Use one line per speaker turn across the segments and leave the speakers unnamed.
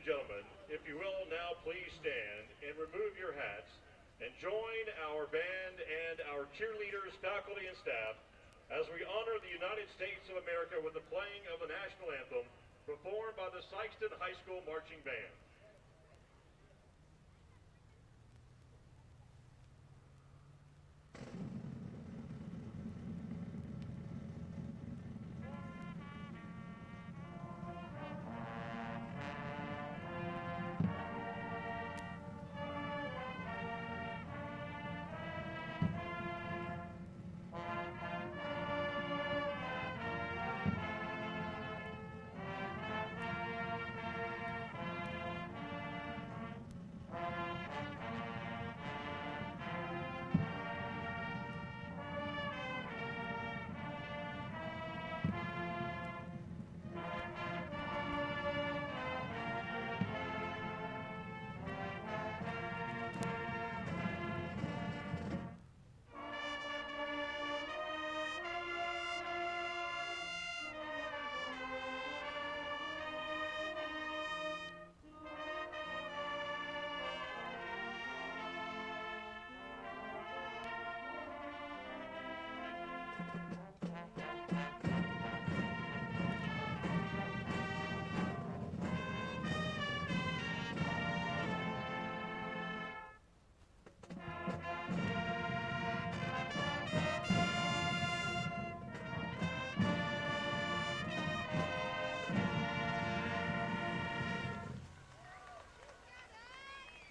and gentlemen, if you will now please stand and remove your hats and join our band and our cheerleaders, faculty, and staff as we honor the United States of America with the playing of the national anthem performed by the Sikeston High School Marching Band.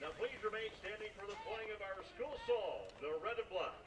Now please remain standing for the playing of our school song, The Red and Black.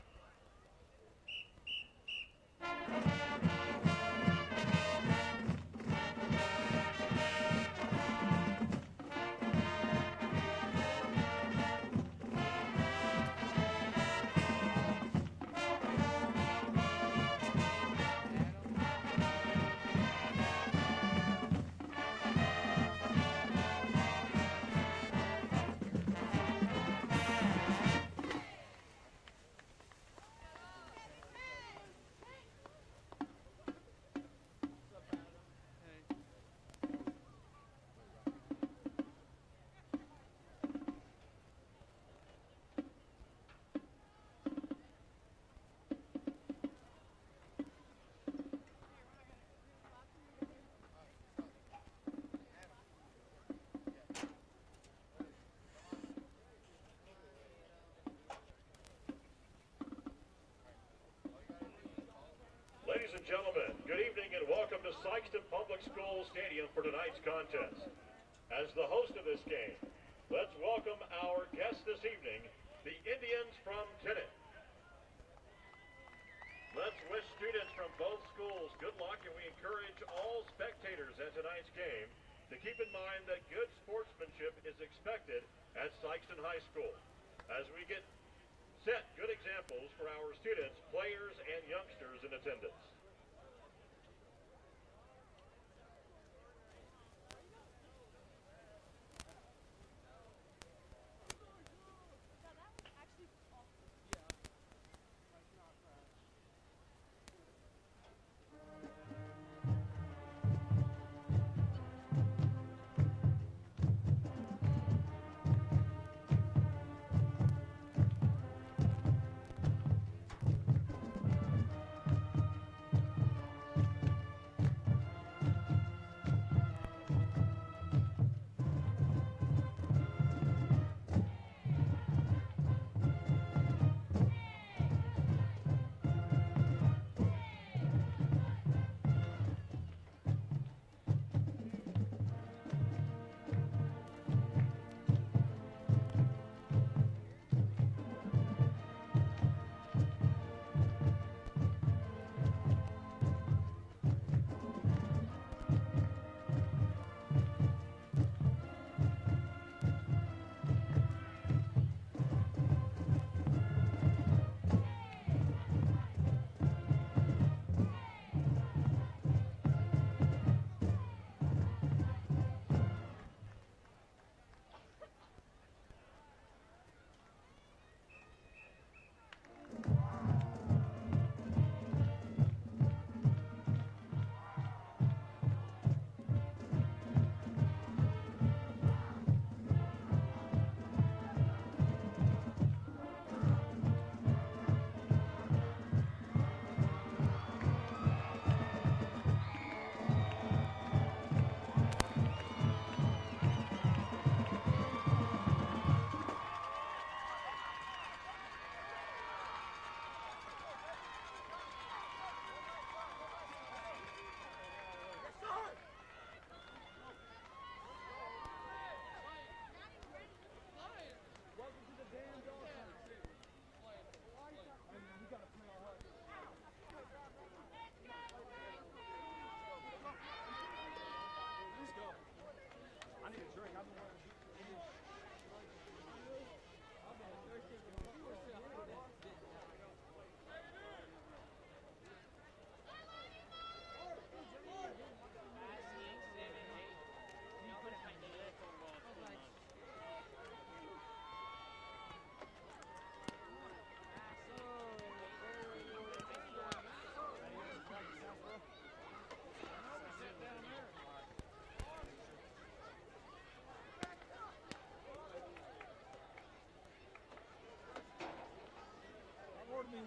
Ladies and gentlemen, good evening and welcome to Sikeston Public Schools Stadium for tonight's contest. As the host of this game, let's welcome our guests this evening, the Indians from Kennett. Let's wish students from both schools good luck, and we encourage all spectators at tonight's game to keep in mind that good sportsmanship is expected at Sikeston High School. As we get set good examples for our students, players, and youngsters in attendance.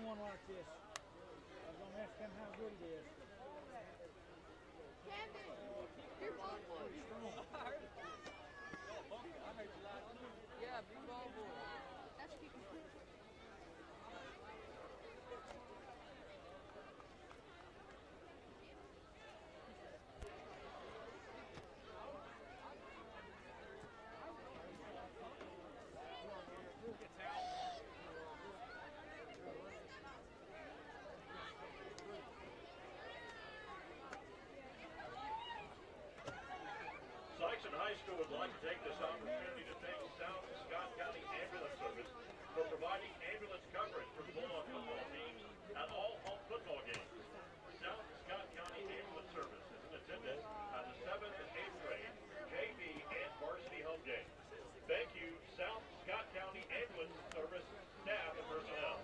One like this. I was going to ask him how good it is.
Your ball boy. Yeah, big ball boy. That's kicking.
Sikeston High School would like to take this opportunity to thank South Scott County Ambulance Service for providing ambulance coverage for Bulldog football teams at all home football games. South Scott County Ambulance Service is in attendance at the 7th and 8th grade, JV, and varsity home games. Thank you, South Scott County Ambulance Service staff and personnel.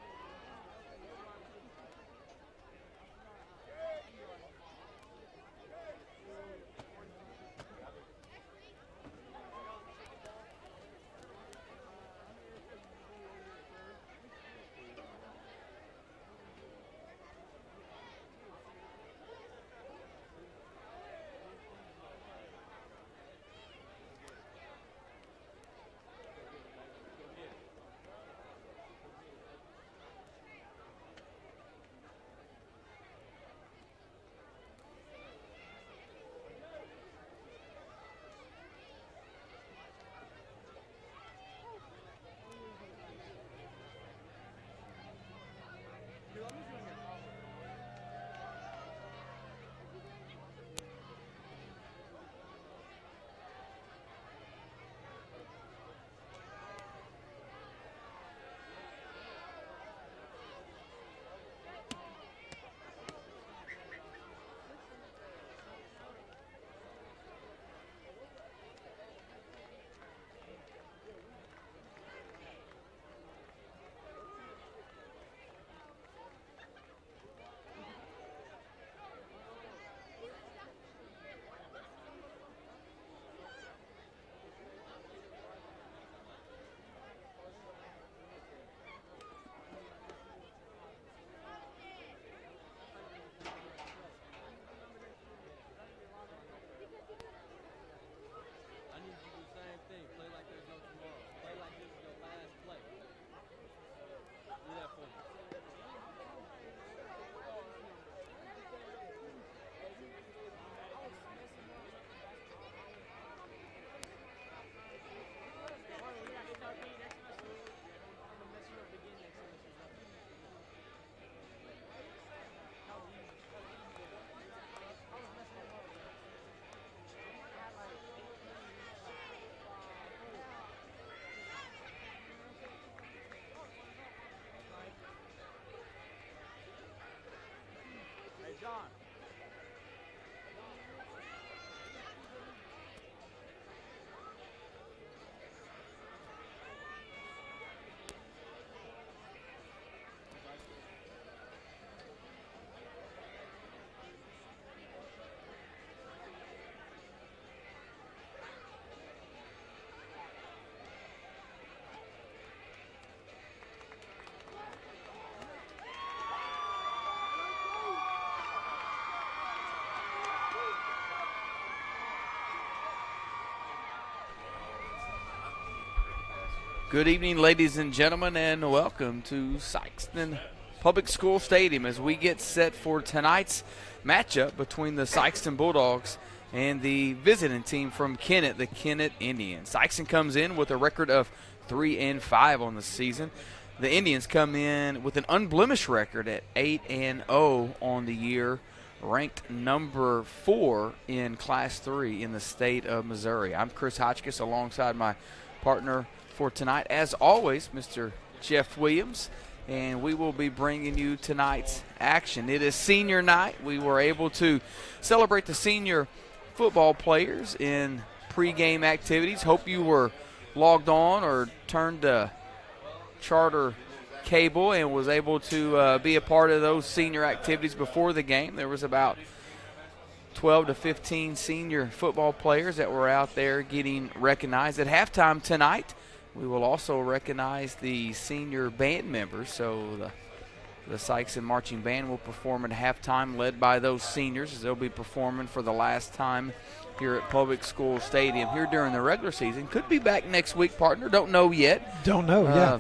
John.
Good evening, ladies and gentlemen, and welcome to Sikeston Public School Stadium as we get set for tonight's matchup between the Sikeston Bulldogs and the visiting team from Kennett, the Kennett Indians. Sikeston comes in with a record of 3-5 on the season. The Indians come in with an unblemished record at 8-0 on the year. ranked number 4 in Class 3 in the state of Missouri. I'm Chris Hotchkiss alongside my partner for tonight, as always, Mr. Jeff Williams, and we will be bringing you tonight's action. It is senior night. We were able to celebrate the senior football players in pregame activities. Hope you were logged on or turned to Charter Cable and was able to be a part of those senior activities before the game. There was about 12 to 15 senior football players that were out there getting recognized. At halftime tonight, we will also recognize the senior band members. So the Sikeston Marching Band will perform at halftime, led by those seniors, as they'll be performing for the last time here at Public School Stadium here during the regular season. Could be back next week, partner. Don't know yet.
Don't know, yeah.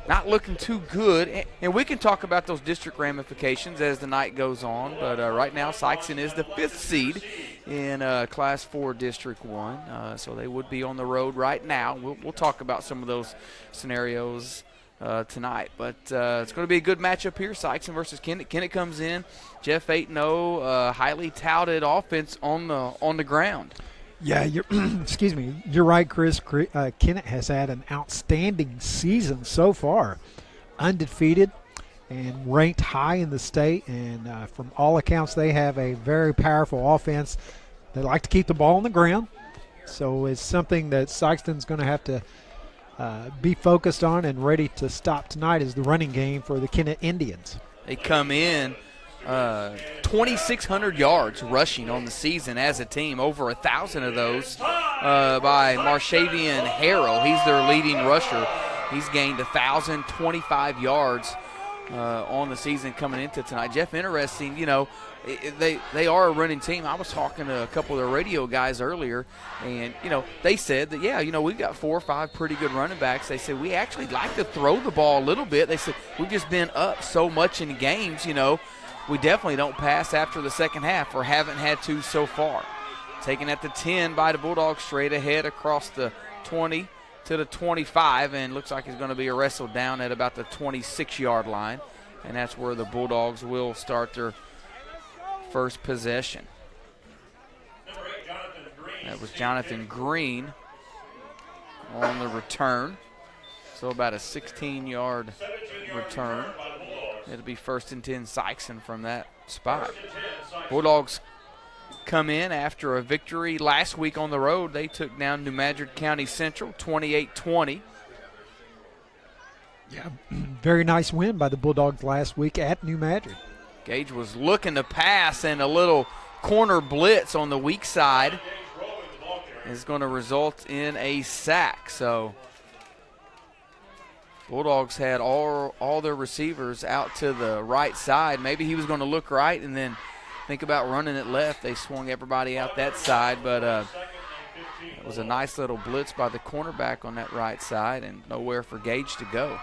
Not looking too good, and we can talk about those district ramifications as the night goes on, but right now Sikeston is the 5th seed in Class 4 District 1, so they would be on the road right now. We'll talk about some of those scenarios tonight, but it's going to be a good matchup here, Sikeston versus Kennett. Kennett comes in, Jeff 8-0, highly touted offense on the ground.
Yeah, excuse me. You're right, Chris. Kennett has had an outstanding season so far, undefeated and ranked high in the state. And from all accounts, they have a very powerful offense. They like to keep the ball on the ground, so it's something that Sikeston's going to have to be focused on and ready to stop tonight is the running game for the Kennett Indians.
They come in 2,600 yards rushing on the season as a team, over 1,000 of those by Marshavian Harrell. He's their leading rusher. He's gained 1,025 yards on the season coming into tonight. Jeff, interesting, they are a running team. I was talking to a couple of the radio guys earlier, and, they said that, we've got 4 or 5 pretty good running backs. They said we actually like to throw the ball a little bit. They said we've just been up so much in games, we definitely don't pass after the second half, or haven't had to so far. Taken at the 10 by the Bulldogs, straight ahead across the 20 to the 25, and looks like it's going to be wrestled down at about the 26-yard line, and that's where the Bulldogs will start their first possession. That was Jonathan Green on the return, so about a 16-yard return. It'll be 1st and 10 Sikeston from that spot. Bulldogs come in after a victory last week on the road. They took down New Madrid County Central 28-20.
Yeah, very nice win by the Bulldogs last week at New Madrid.
Gage was looking to pass, and a little corner blitz on the weak side is going to result in a sack. So Bulldogs had all their receivers out to the right side. Maybe he was going to look right and then think about running it left. They swung everybody out that side, but it was a nice little blitz by the cornerback on that right side, and nowhere for Gage to go.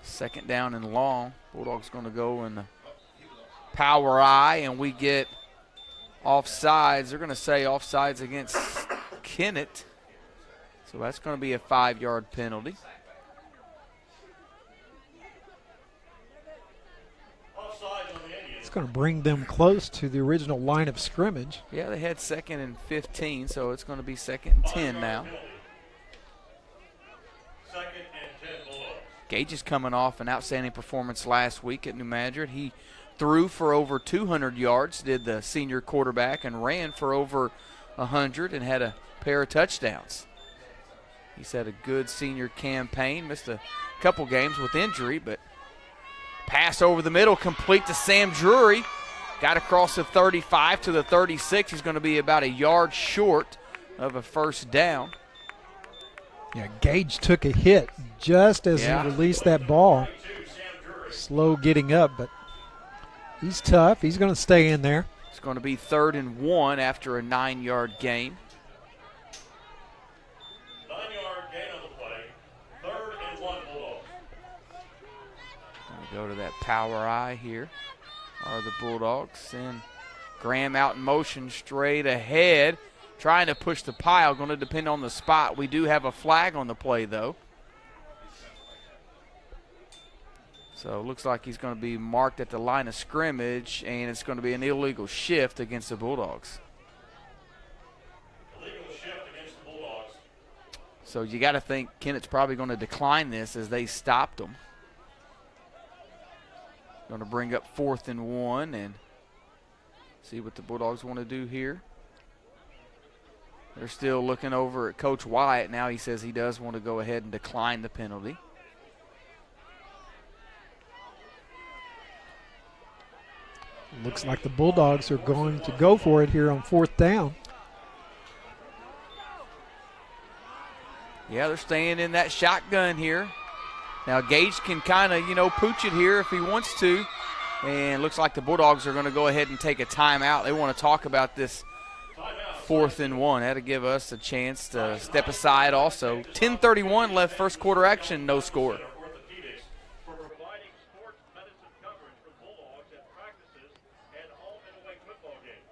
Second down and long. Bulldogs going to go in the power I, and we get offsides. They're going to say offsides against Kennett. So that's going to be a 5-yard penalty.
It's going to bring them close to the original line of scrimmage.
Yeah, they had 2nd and 15, so it's going to be 2nd and 10 now.
2nd and 10 below.
Gage is coming off an outstanding performance last week at New Madrid. He threw for over 200 yards, did the senior quarterback, and ran for over 100 and had a pair of touchdowns. He's had a good senior campaign, missed a couple games with injury, but pass over the middle, complete to Sam Drury. Got across the 35 to the 36. He's going to be about a yard short of a first down.
Yeah, Gage took a hit just as he released that ball. Slow getting up, but he's tough. He's going to stay in there.
It's going to be 3rd and 1 after a 9-yard gain.
9-yard gain on the play. 3rd and 1 Bulldogs.
Go to that power I here are the Bulldogs. And Graham out in motion straight ahead, trying to push the pile. Going to depend on the spot. We do have a flag on the play, though. So it looks like he's going to be marked at the line of scrimmage, and it's going to be an illegal shift against the Bulldogs.
Illegal shift against the Bulldogs.
So you got to think Kennett's probably going to decline this as they stopped them. Going to bring up 4th and 1 and see what the Bulldogs want to do here. They're still looking over at Coach Wyatt. Now he says he does want to go ahead and decline the penalty.
Looks like the Bulldogs are going to go for it here on 4th down.
Yeah, they're staying in that shotgun here. Now Gage can kind of, pooch it here if he wants to. And looks like the Bulldogs are going to go ahead and take a timeout. They want to talk about this 4th and 1. That'll give us a chance to step aside also. 10:31 left, first quarter action, no score.
For providing sports medicine coverage for Bulldogs at practices and home and away football games.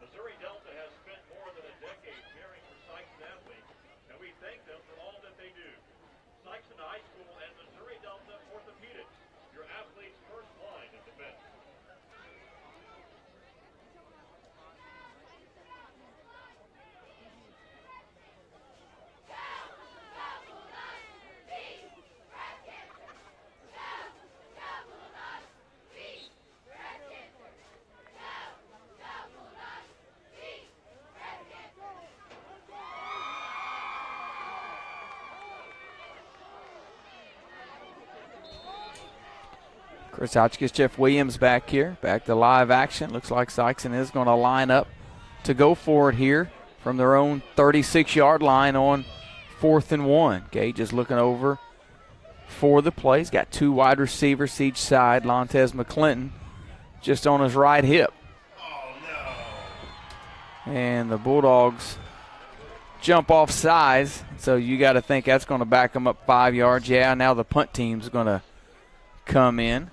Missouri Delta has spent more than a decade caring for Sikeston athletes, and we thank them for all that they do. Sikeston High School and Missouri Delta Orthopedics, your athlete's first line of defense.
Chris Hotchkiss, Jeff Williams back here, back to live action. Looks like Sikeston is going to line up to go for it here from their own 36-yard line on 4th and 1. Gage is looking over for the play. He's got 2 wide receivers each side. Lontez McClinton just on his right hip. And the Bulldogs jump off sides, so you got to think that's going to back them up 5 yards. Yeah, now the punt team's going to come in.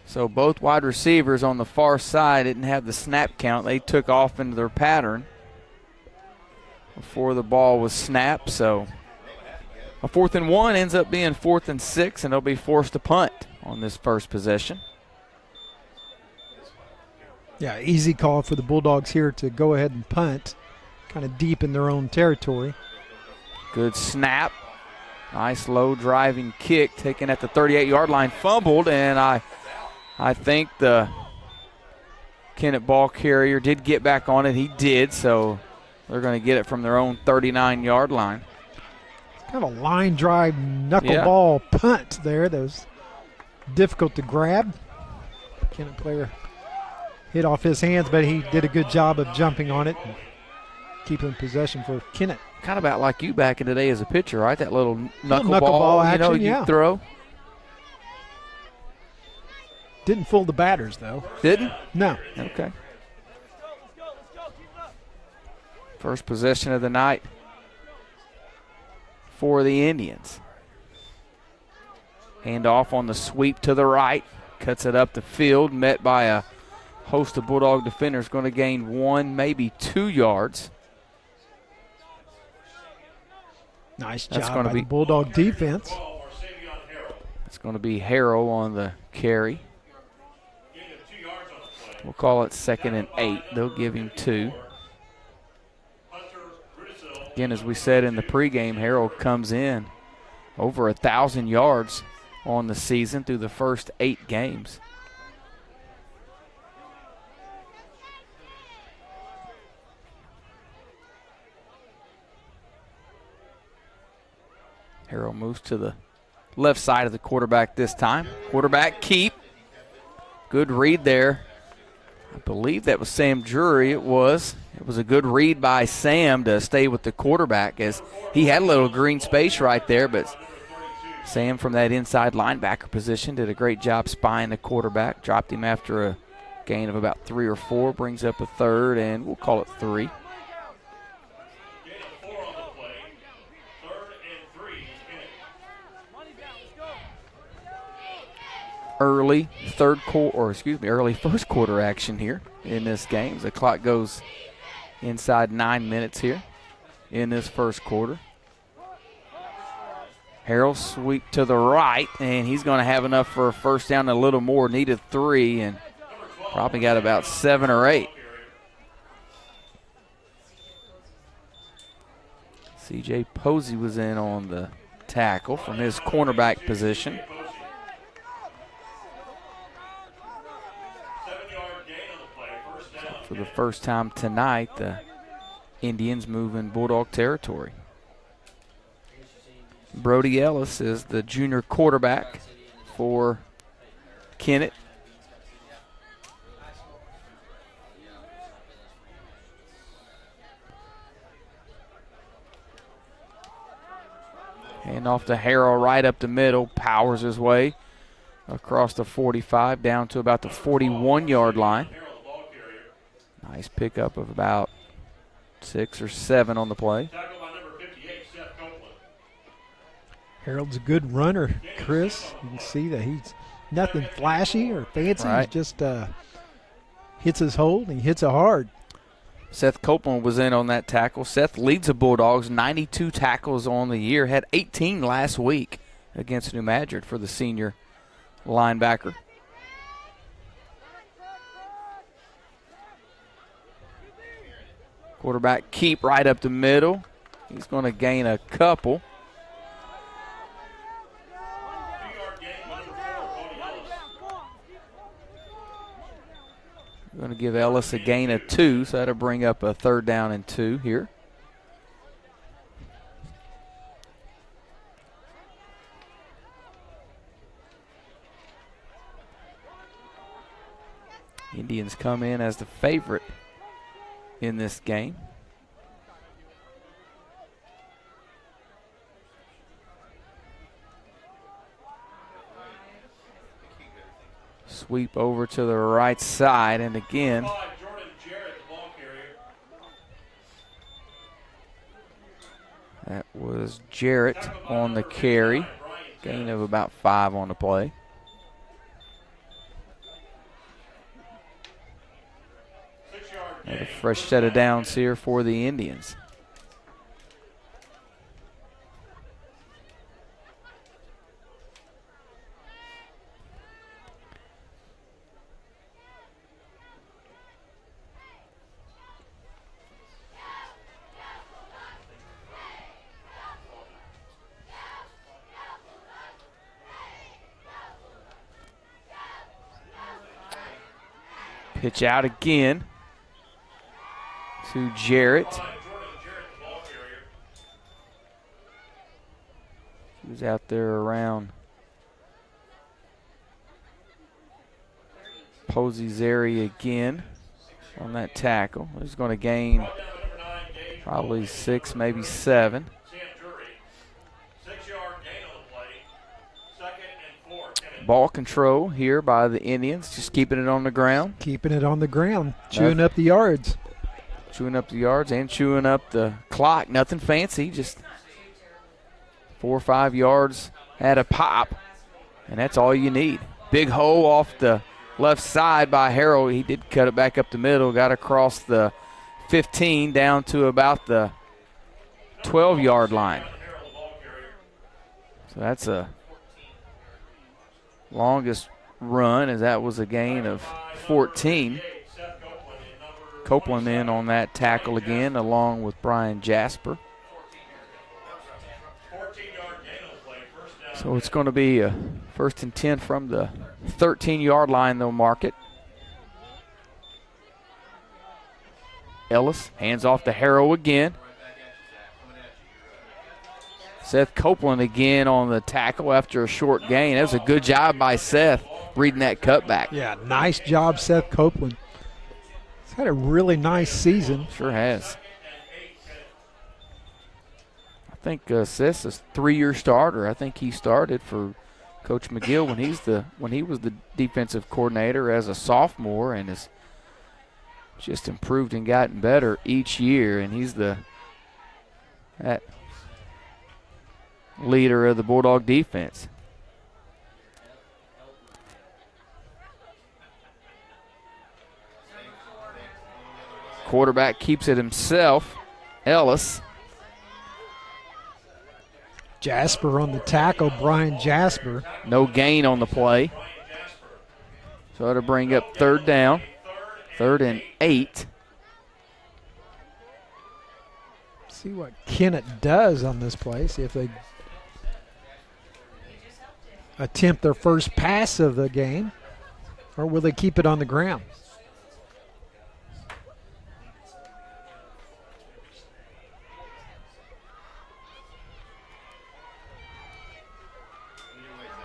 So both wide receivers on the far side didn't have the snap count. They took off into their pattern before the ball was snapped. So a 4th and 1 ends up being 4th and 6, and they'll be forced to punt on this first possession.
Yeah, easy call for the Bulldogs here to go ahead and punt, kind of deep in their own territory.
Good snap. Nice low driving kick taken at the 38-yard line, fumbled, and I think the Kennett ball carrier did get back on it. He did, so they're going to get it from their own 39-yard line.
Kind of a line drive knuckleball punt there that was difficult to grab. Kennett player hit off his hands, but he did a good job of jumping on it and keeping possession for Kennett.
Kind of about like you back in the day as a pitcher, right? That little knuckleball
action,
you throw.
Didn't fool the batters, though.
Didn't?
No.
Okay. First possession of the night for the Indians. Hand off on the sweep to the right. Cuts it up the field, met by a host of Bulldog defenders. Going to gain 1, maybe 2 yards.
Nice job by the Bulldog defense.
It's going to be Harrell on the carry. We'll call it 2nd and 8. They'll give him 2. Again, as we said in the pregame, Harrell comes in over 1,000 yards on the season through the first 8 games. Harrell moves to the left side of the quarterback this time. Quarterback keep. Good read there. I believe that was Sam Drury. It was. It was a good read by Sam to stay with the quarterback as he had a little green space right there, but Sam from that inside linebacker position did a great job spying the quarterback. Dropped him after a gain of about 3 or 4. Brings up a 3rd, and we'll call it 3. Early first quarter action here in this game. The clock goes inside 9 minutes here in this first quarter. Harrell sweep to the right, and he's going to have enough for a first down and a little more. Needed 3, and probably got about 7 or 8. C.J. Posey was in on the tackle from his cornerback position. For the first time tonight, the Indians move in Bulldog territory. Brody Ellis is the junior quarterback for Kennett. Hand off to Harrell right up the middle, powers his way across the 45 down to about the 41-yard line. Nice pickup of about 6 or 7 on the play.
Harold's a good runner, Chris. You can see that he's nothing flashy or fancy.
Right.
He just hits his hole, and he hits it hard.
Seth Copeland was in on that tackle. Seth leads the Bulldogs, 92 tackles on the year. Had 18 last week against New Madrid for the senior linebacker. Quarterback keep right up the middle. He's going to gain a couple. We're going to give Ellis a gain of 2, so that'll bring up a 3rd down and 2 here. Indians come in as the favorite in this game. Sweep over to the right side, and again, that was Jarrett on the carry. Gain of about 5 on the play. And a fresh set of downs here for the Indians. Pitch out again to Jarrett. He was out there around Posey's area again on that tackle. He's going to gain probably 6, maybe 7. Ball control here by the Indians, just keeping it on the ground.
Keeping it on the ground, chewing up the yards.
Chewing up the yards and chewing up the clock. Nothing fancy, just 4 or 5 yards at a pop, and that's all you need. Big hole off the left side by Harrell. He did cut it back up the middle, got across the 15 down to about the 12-yard line. So that's a longest run, as that was a gain of 14. Copeland in on that tackle again, along with Brian Jasper. So it's going to be a 1st and 10 from the 13-yard line, they'll mark it. Ellis hands off to Harrell again. Seth Copeland again on the tackle after a short gain. That was a good job by Seth reading that cutback.
Yeah, nice job, Seth Copeland. He's had a really nice season.
Sure has. I think Seth's a 3-year starter. I think he started for Coach McGill when he was the defensive coordinator as a sophomore, and has just improved and gotten better each year. And he's that leader of the Bulldog defense. Quarterback keeps it himself, Ellis.
Jasper on the tackle, Brian Jasper.
No gain on the play. So it'll bring up third down, 3rd and 8.
See what Kennett does on this play. See if they attempt their first pass of the game, or will they keep it on the ground?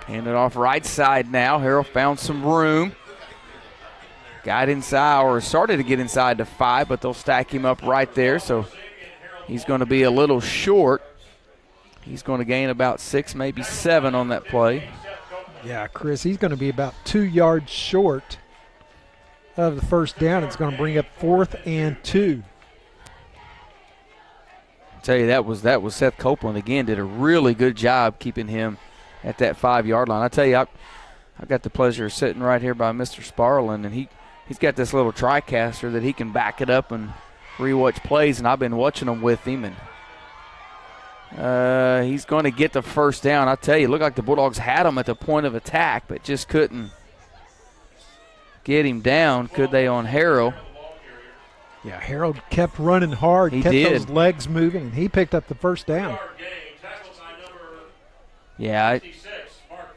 Hand it off right side now. Harrell found some room. Got inside, or started to get inside the 5, but they'll stack him up right there. So he's going to be a little short. He's going to gain about 6, maybe 7 on that play.
Yeah, Chris, he's going to be about 2 yards short of the first down. It's going to bring up 4th and 2.
I'll tell you, that was Seth Copeland again. Did a really good job keeping him at that 5-yard line. I tell you, I got the pleasure of sitting right here by Mr. Sparlin, and he's got this little TriCaster that he can back it up and rewatch plays, and I've been watching them with him, and he's going to get the first down. I tell you, it looked like the Bulldogs had him at the point of attack, but just couldn't get him down, could they, on Harrell?
Yeah, Harold kept running hard, kept those legs moving, and he picked up the first down.
Yeah,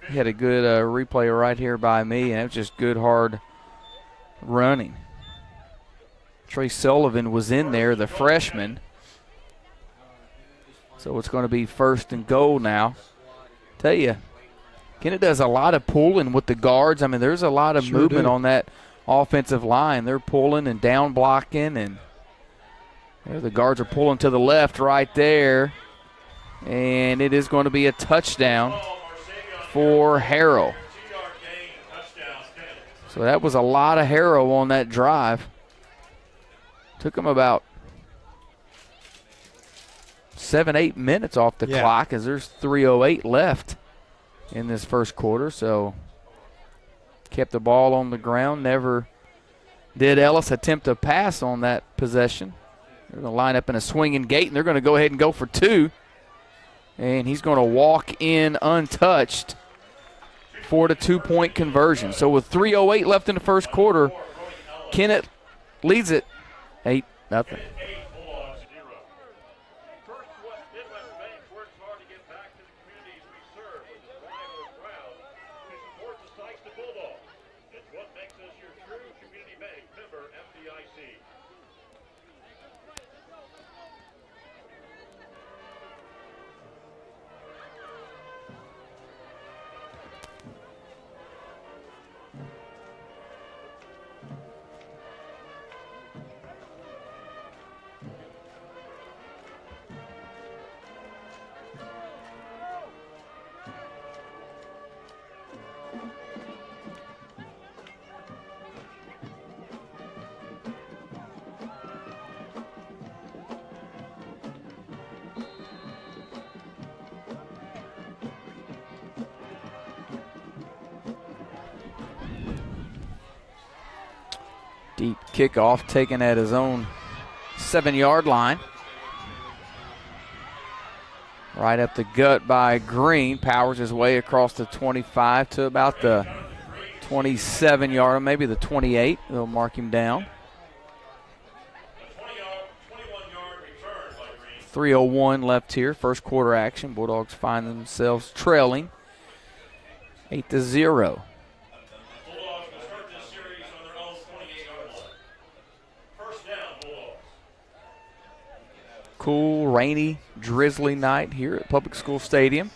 he had a good replay right here by me, and it was just good, hard running. Trey Sullivan was in there, the freshman. So it's going to be 1st and goal now. Tell you, Kennett does a lot of pulling with the guards. I mean, there's a lot of movement on that offensive line. They're pulling and down blocking, and there the guards are pulling to the left right there. And it is going to be a touchdown for Harrell. So that was a lot of Harrell on that drive. Took him about 7-8 minutes off the clock, as there's 3:08 left in this first quarter. So kept the ball on the ground. Never did Ellis attempt a pass on that possession. They're going to line up in a swinging gate, and they're going to go ahead and go for 2. And he's going to walk in untouched for the 2-point conversion. So with 3:08 left in the first quarter, Kennett leads it 8-0. Deep kickoff taken at his own 7-yard line. Right up the gut by Green. Powers his way across the 25 to about the 27-yard, maybe the 28. They'll mark him down. 3:01 left here. First quarter action. Bulldogs find themselves trailing 8-0. Cool, rainy, drizzly night here at Public School Stadium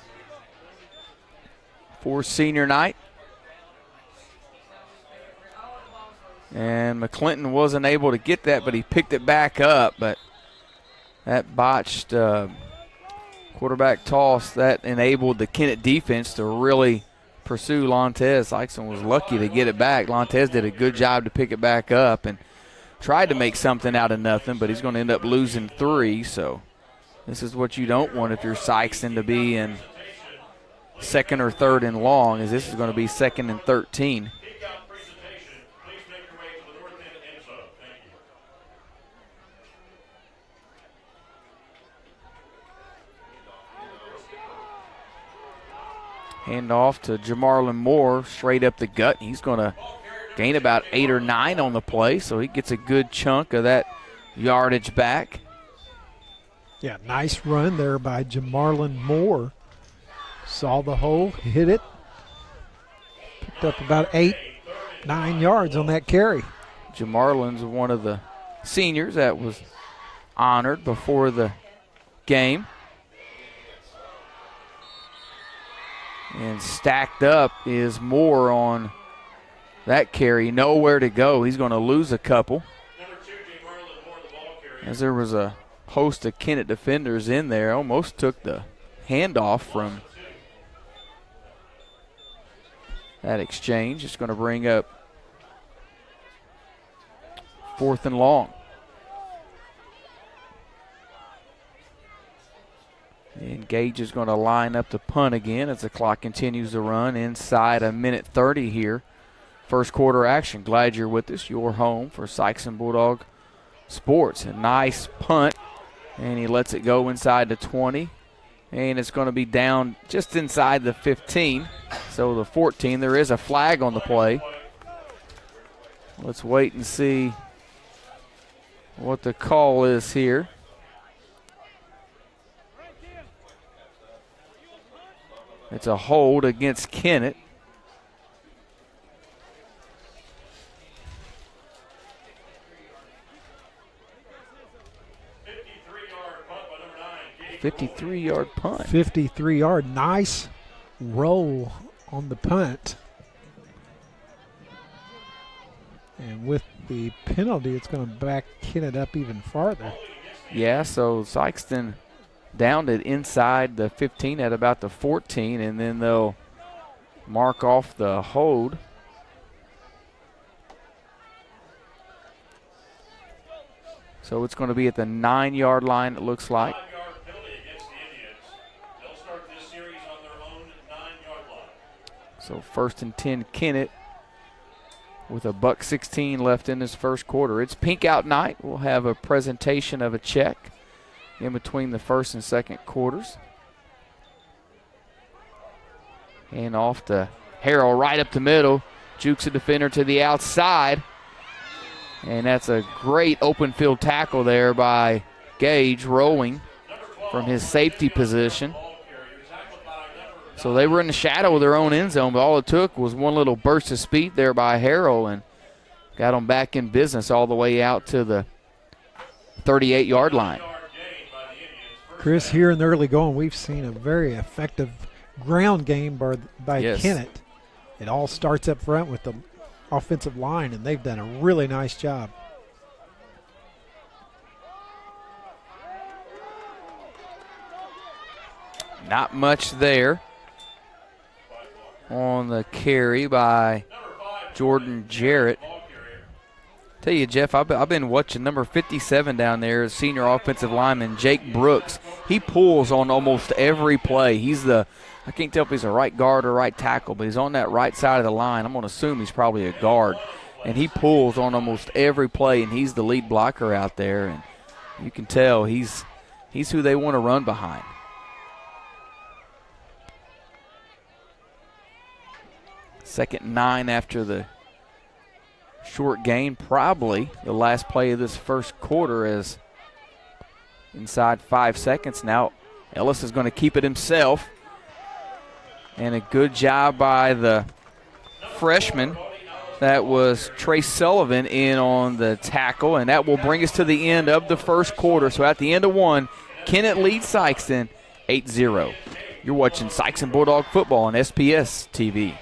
for senior night. And McClinton wasn't able to get that, but he picked it back up. But that botched quarterback toss, that enabled the Kennett defense to really pursue Lontez. Sikeston was lucky to get it back. Lontez did a good job to pick it back up and tried to make something out of nothing, but he's going to end up losing 3. So this is what you don't want if you're Sikeston, to be in 2nd or 3rd and long, as this is going to be 2nd and 13. Hand off to Jamarlin Moore, straight up the gut. He's going to gain about 8 or 9 on the play, so he gets a good chunk of that yardage back.
Yeah, nice run there by Jamarlin Moore. Saw the hole, hit it. Picked up about 8, 9 yards on that carry.
Jamarlin's one of the seniors that was honored before the game. And stacked up is Moore on that carry. Nowhere to go. He's going to lose a couple. As there was a host of Kennett defenders in there, almost took the handoff from that exchange. It's going to bring up 4th and long. And Gage is going to line up the punt again as the clock continues to run inside a minute 30 here. First quarter action. Glad you're with us. Your home for Sikeston Bulldog Sports. A nice punt, and he lets it go inside the 20. And it's going to be down just inside the 15. So the 14. There is a flag on the play. Let's wait and see what the call is here. It's a hold against Kennett. $53-yard punt.
53-yard, nice roll on the punt. And with the penalty, it's going to back Kennett up even farther.
Yeah, so Sikeston downed it inside the 15 at about the 14, and then they'll mark off the hold. So it's going to be at the 9-yard line, it looks like.
5-yard penalty against the Indians. They'll start this series on their own 9-yard line.
So 1st and 10 Kennett with a $1:16 left in this first quarter. It's pink out night. We'll have a presentation of a check in between the first and second quarters. And off to Harrell right up the middle. Jukes a defender to the outside. And that's a great open field tackle there by Gage, rolling from his safety position. So they were in the shadow of their own end zone, but all it took was one little burst of speed there by Harrell and got them back in business all the way out to the 38-yard line.
Chris, here in the early going, we've seen a very effective ground game by
Yes.
Kennett. It all starts up front with the offensive line, and they've done a really nice job.
Not much there on the carry by Jordan Jarrett. Tell you, Jeff, I've been watching number 57 down there, senior offensive lineman Jake Brooks. He pulls on almost every play. He's I can't tell if he's a right guard or right tackle, but he's on that right side of the line. I'm going to assume he's probably a guard. And he pulls on almost every play, and he's the lead blocker out there. And you can tell he's who they want to run behind. Second and 9 after the short gain, probably the last play of this first quarter, as inside 5 seconds now. Ellis is going to keep it himself. And a good job by the freshman. That was Trace Sullivan in on the tackle, and that will bring us to the end of the first quarter. So at the end of one, Kennett leads Sikeston 8-0. You're watching Sikeston Bulldog football on SPS TV.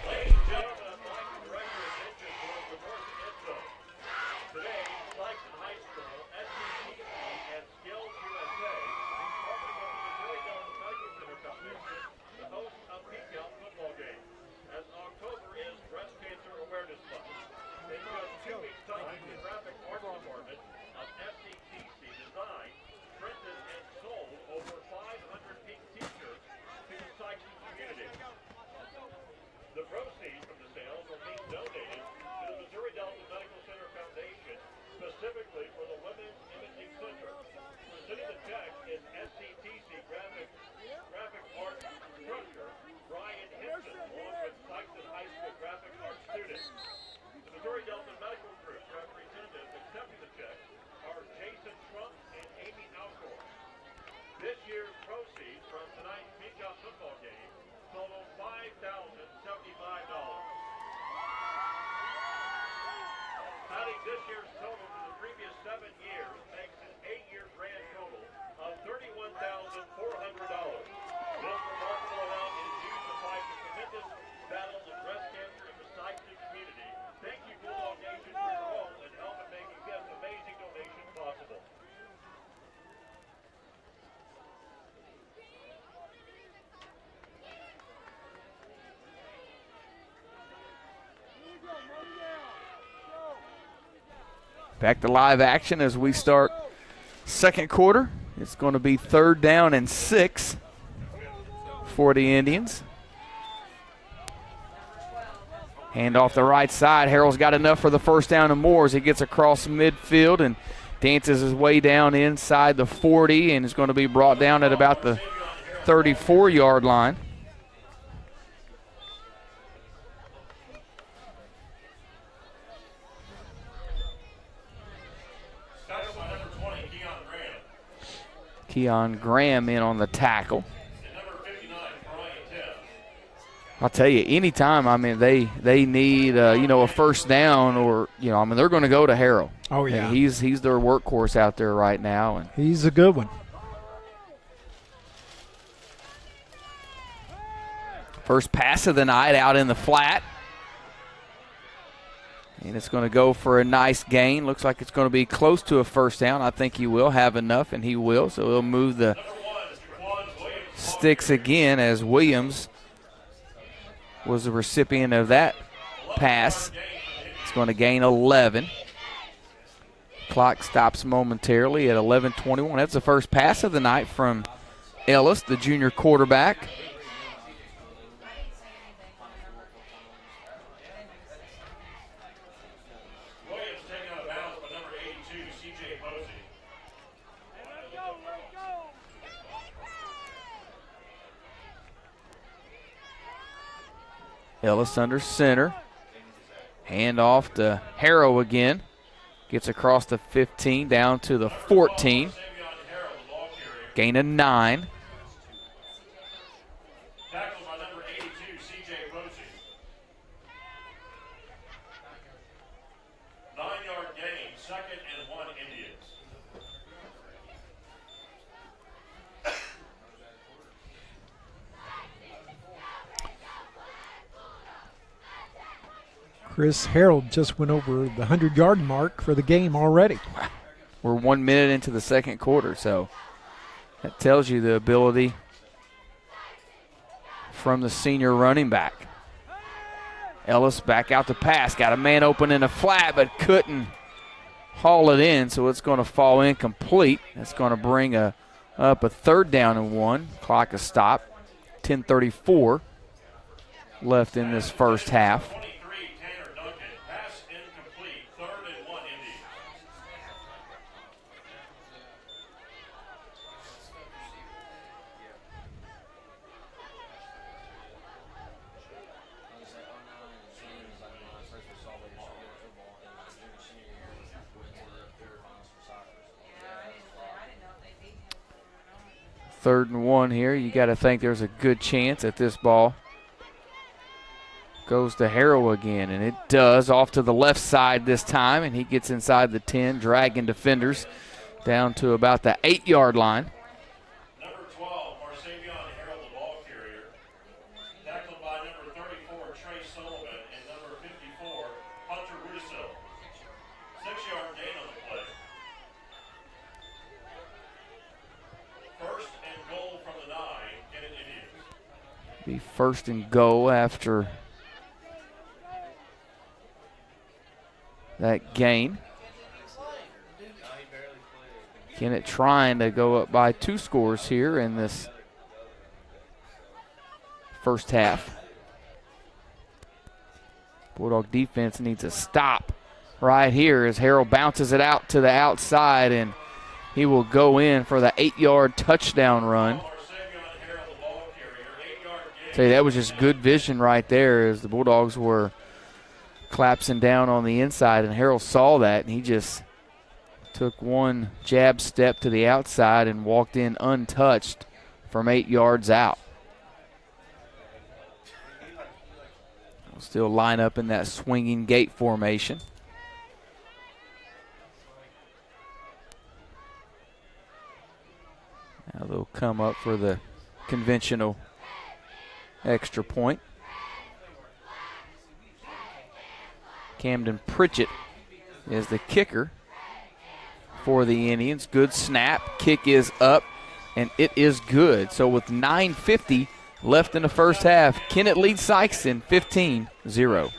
The this year's total to the previous 7 years makes an 8-year grand total of $31,400. This remarkable amount is used to fight the tremendous battle of breast cancer in the Sikeston community. Thank you, Bulldog Nation, for your role in helping making this amazing donation possible.
Back to live action as we start second quarter. It's going to be 3rd down and 6 for the Indians. Hand off the right side. Harrell's got enough for the first down and more as he gets across midfield and dances his way down inside the 40 and is going to be brought down at about the 34-yard line. Keon Graham in on the tackle. I'll tell you, anytime, they need, a first down or, they're going to go to Harrell.
Oh, yeah.
And he's their workhorse out there right now. And
he's a good one.
First pass of the night out in the flat. And it's going to go for a nice gain. Looks like it's going to be close to a first down. I think he will have enough, and he will. So he'll move the sticks again as Williams was the recipient of that pass. It's going to gain 11. Clock stops momentarily at 11:21. That's the first pass of the night from Ellis, the junior quarterback. Ellis under center. Hand off to Harrow again. Gets across the 15 down to the 14. Gain of 9.
Tackled by number 82, C.J. Posey. 9-yard gain, 2nd and 1 Indians.
Chris Harold just went over the 100-yard mark for the game already.
We're 1 minute into the second quarter, so that tells you the ability from the senior running back. Ellis back out to pass. Got a man open in a flat, but couldn't haul it in, so it's going to fall incomplete. That's going to bring up a 3rd down and 1. Clock is stopped. 10:34 left in this first half. Third and 1 here. You got to think there's a good chance that this ball goes to Harrow again, and it does. Off to the left side this time, and he gets inside the 10, dragging defenders down to about the 8-yard line.
Number 12, Marsavion Harrell, the ball carrier. Tackled by number 34, Trey Sullivan, and number 54, Hunter Rudisil. 6-yard gain on the play. First and goal from the 9, Kennett Indians.
Be first and goal after that gain. Kennett trying to go up by 2 scores here in this first half. Bulldog defense needs a stop right here as Harrell bounces it out to the outside, and he will go in for the 8-yard touchdown run. Say that was just good vision right there as the Bulldogs were collapsing down on the inside, and Harrell saw that, and he just took one jab step to the outside and walked in untouched from 8 yards out. Still line up in that swinging gate formation. they'll come up for the conventional extra point. Camden Pritchett is the kicker for the Indians. Good snap. Kick is up, and it is good. So with 9:50 left in the first half, Kennett leads Sikeston 15-0.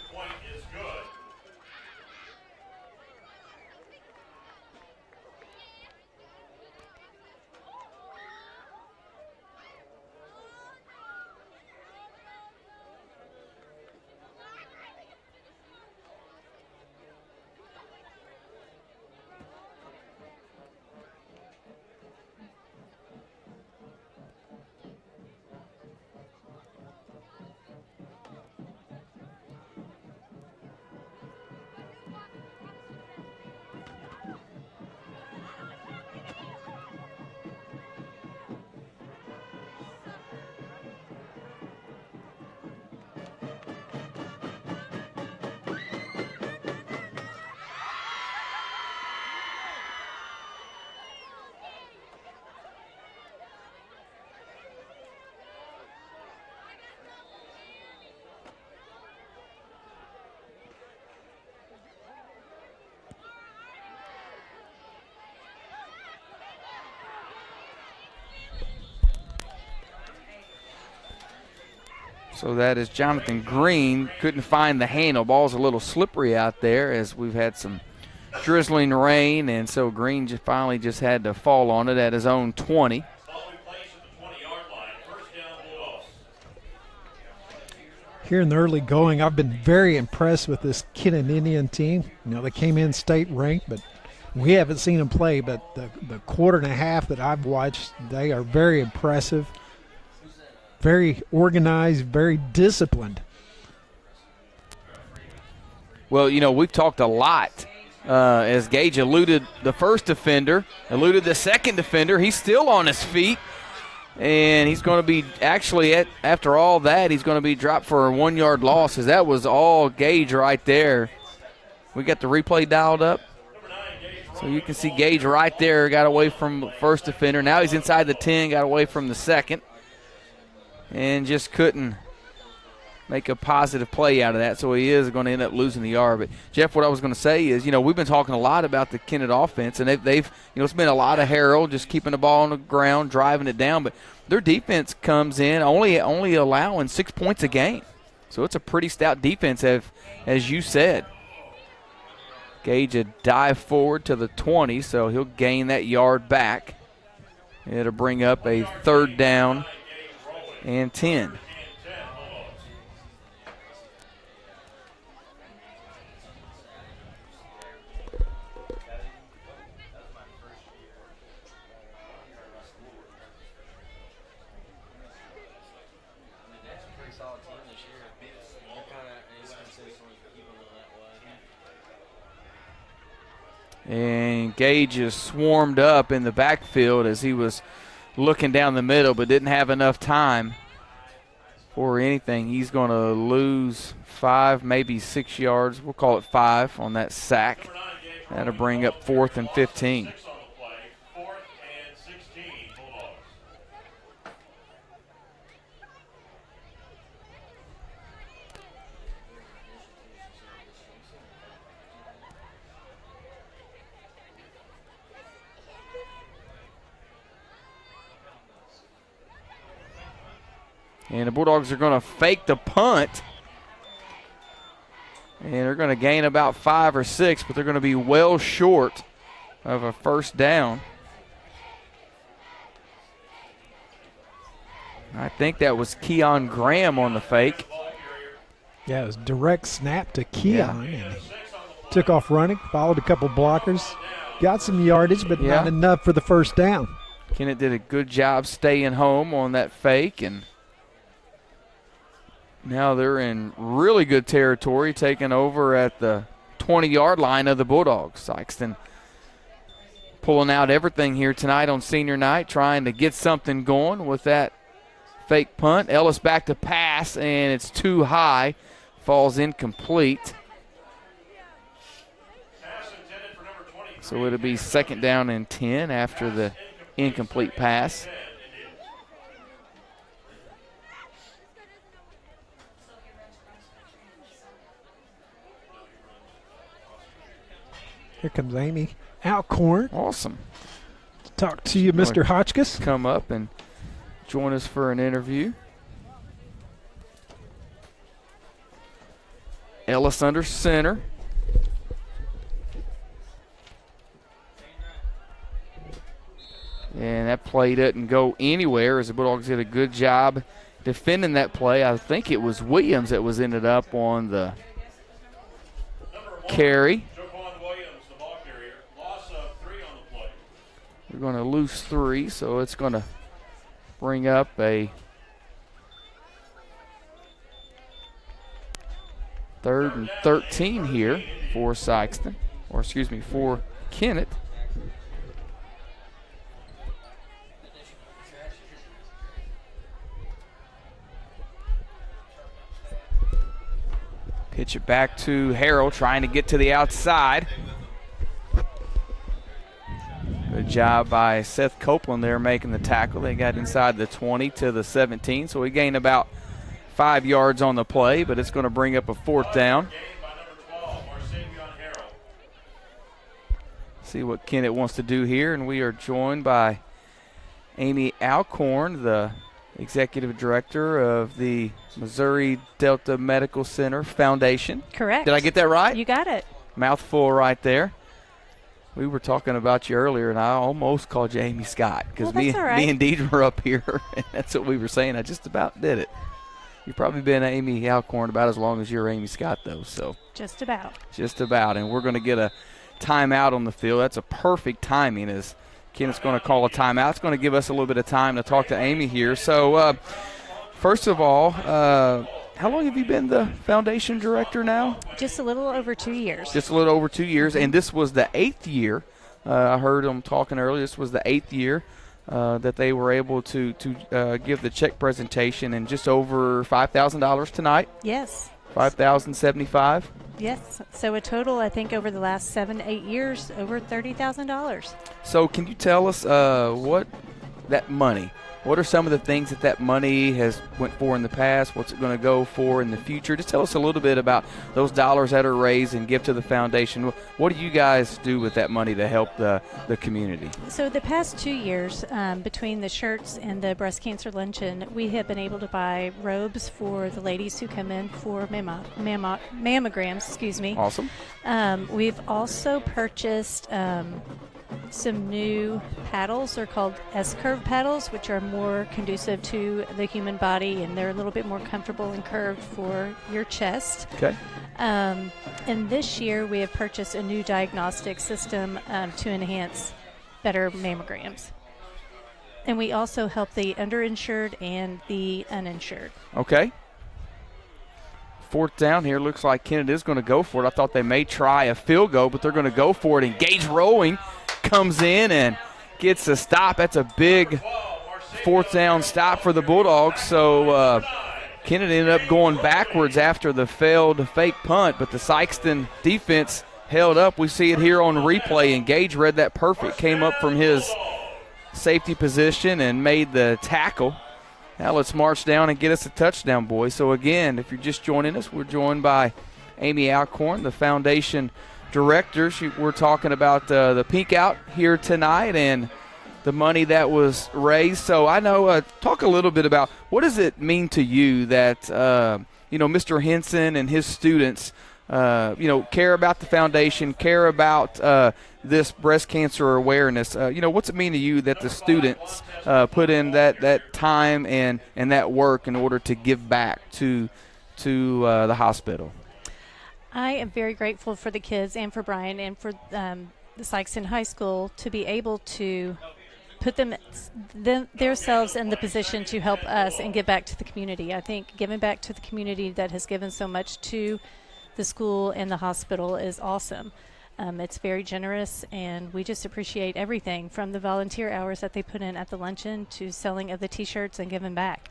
So that is Jonathan Green. Couldn't find the handle. Ball's a little slippery out there as we've had some drizzling rain, and so Green finally just had to fall on it at his own 20.
Here in the early going, I've been very impressed with this Kennett Indian team. You know, they came in state ranked, but we haven't seen them play. But the quarter and a half that I've watched, they are very impressive. Very organized, very disciplined.
Well, you know, we've talked a lot. As Gage eluded the first defender, eluded the second defender. He's still on his feet, and he's going to be actually, after all that, he's going to be dropped for a 1-yard loss, as that was all Gage right there. We got the replay dialed up. So you can see Gage right there got away from the first defender. Now he's inside the 10, got away from the second, and just couldn't make a positive play out of that, so he is going to end up losing the yard. But, Jeff, what I was going to say is, you know, we've been talking a lot about the Kennett offense, and they've you know, it's been a lot of Harrell just keeping the ball on the ground, driving it down, but their defense comes in only allowing 6 points a game. So it's a pretty stout defense, as you said. Gage a dive forward to the 20, so he'll gain that yard back. It'll bring up a 3rd down and 10. And Gage is swarmed up in the backfield as he was looking down the middle but didn't have enough time for anything. He's going to lose 5, maybe 6 yards. We'll call it 5 on that sack. That'll bring up 4th and 15. And the Bulldogs are going to fake the punt. And they're going to gain about 5 or 6, but they're going to be well short of a 1st down. I think that was Keon Graham on the fake.
Yeah, it was direct snap to Keon. Yeah. And he took off running, followed a couple blockers, got some yardage, but not enough for the 1st down.
Kennett did a good job staying home on that fake, and now they're in really good territory, taking over at the 20-yard line of the Bulldogs. Sikeston pulling out everything here tonight on senior night, trying to get something going with that fake punt. Ellis back to pass, and it's too high. Falls incomplete. So it'll be 2nd down and 10 after the incomplete pass.
Here comes Amy Alcorn.
Awesome.
Talk to you, Mr. Hotchkiss.
Come up and join us for an interview. Ellis under center. And that play doesn't go anywhere as the Bulldogs did a good job defending that play. I think it was Williams that was ended up on the carry.
Williams, the ball carrier, loss of 3 on the play.
We're going to lose 3, so it's going to bring up a 3rd and 13 here for Sikeston, for Kennett. Pitch it back to Harrell, trying to get to the outside. Good job by Seth Copeland there making the tackle. They got inside the 20 to the 17, so we gained about 5 yards on the play, but it's going to bring up a 4th down. See what Kennett wants to do here, and we are joined by Amy Alcorn, the Executive Director of the Missouri Delta Medical Center Foundation.
Correct.
Did I get that right?
You got it.
Mouthful right there. We were talking about you earlier, and I almost called you Amy Scott because me and Deidre were up here, and that's what we were saying. I just about did it. You've probably been Amy Alcorn about as long as you're Amy Scott, though. So
just about.
Just about, and we're going to get a timeout on the field. That's a perfect timing as Kennett's going to call a timeout. It's going to give us a little bit of time to talk to Amy here. So, first of all, how long have you been the foundation director now?
Just a little over 2 years.
Just a little over 2 years, and this was the 8th year. I heard them talking earlier. This was the 8th year that they were able to give the check presentation, and just over $5,000 tonight.
Yes.
$5,075.
Yes. So a total, I think, over the last 7-8 years, over $30,000.
So can you tell us what that money? What are some of the things that money has went for in the past? What's it going to go for in the future? Just tell us a little bit about those dollars that are raised and give to the foundation. What do you guys do with that money to help the community?
So the past 2 years, between the shirts and the breast cancer luncheon, we have been able to buy robes for the ladies who come in for mammograms. Excuse me.
Awesome.
We've also purchased some new paddles. They're called S-curve paddles, which are more conducive to the human body, and they're a little bit more comfortable and curved for your chest.
Okay.
And this year we have purchased a new diagnostic system to enhance better mammograms. And we also help the underinsured and the uninsured.
Okay. 4th down here. Looks like Kennett is going to go for it. I thought they may try a field goal, but they're going to go for it. Engage rolling. Comes in and gets a stop. That's a big 4th down stop for the Bulldogs. So Kennett ended up going backwards after the failed fake punt, but the Sikeston defense held up. We see it here on replay, and Gage read that perfect. Came up from his safety position and made the tackle. Now let's march down and get us a touchdown, boys. So again, if you're just joining us, we're joined by Amy Alcorn, the foundation directors. We're talking about the pink out here tonight and the money that was raised. So I know, talk a little bit about what does it mean to you that Mr. Henson and his students care about the foundation, care about this breast cancer awareness. What's it mean to you that the students put in that time and that work in order to give back to the hospital?
I am very grateful for the kids and for Brian and for the Sikeston High School to be able to put themselves in the position to help us and give back to the community. I think giving back to the community that has given so much to the school and the hospital is awesome. It's very generous, and we just appreciate everything from the volunteer hours that they put in at the luncheon to selling of the T-shirts and giving back.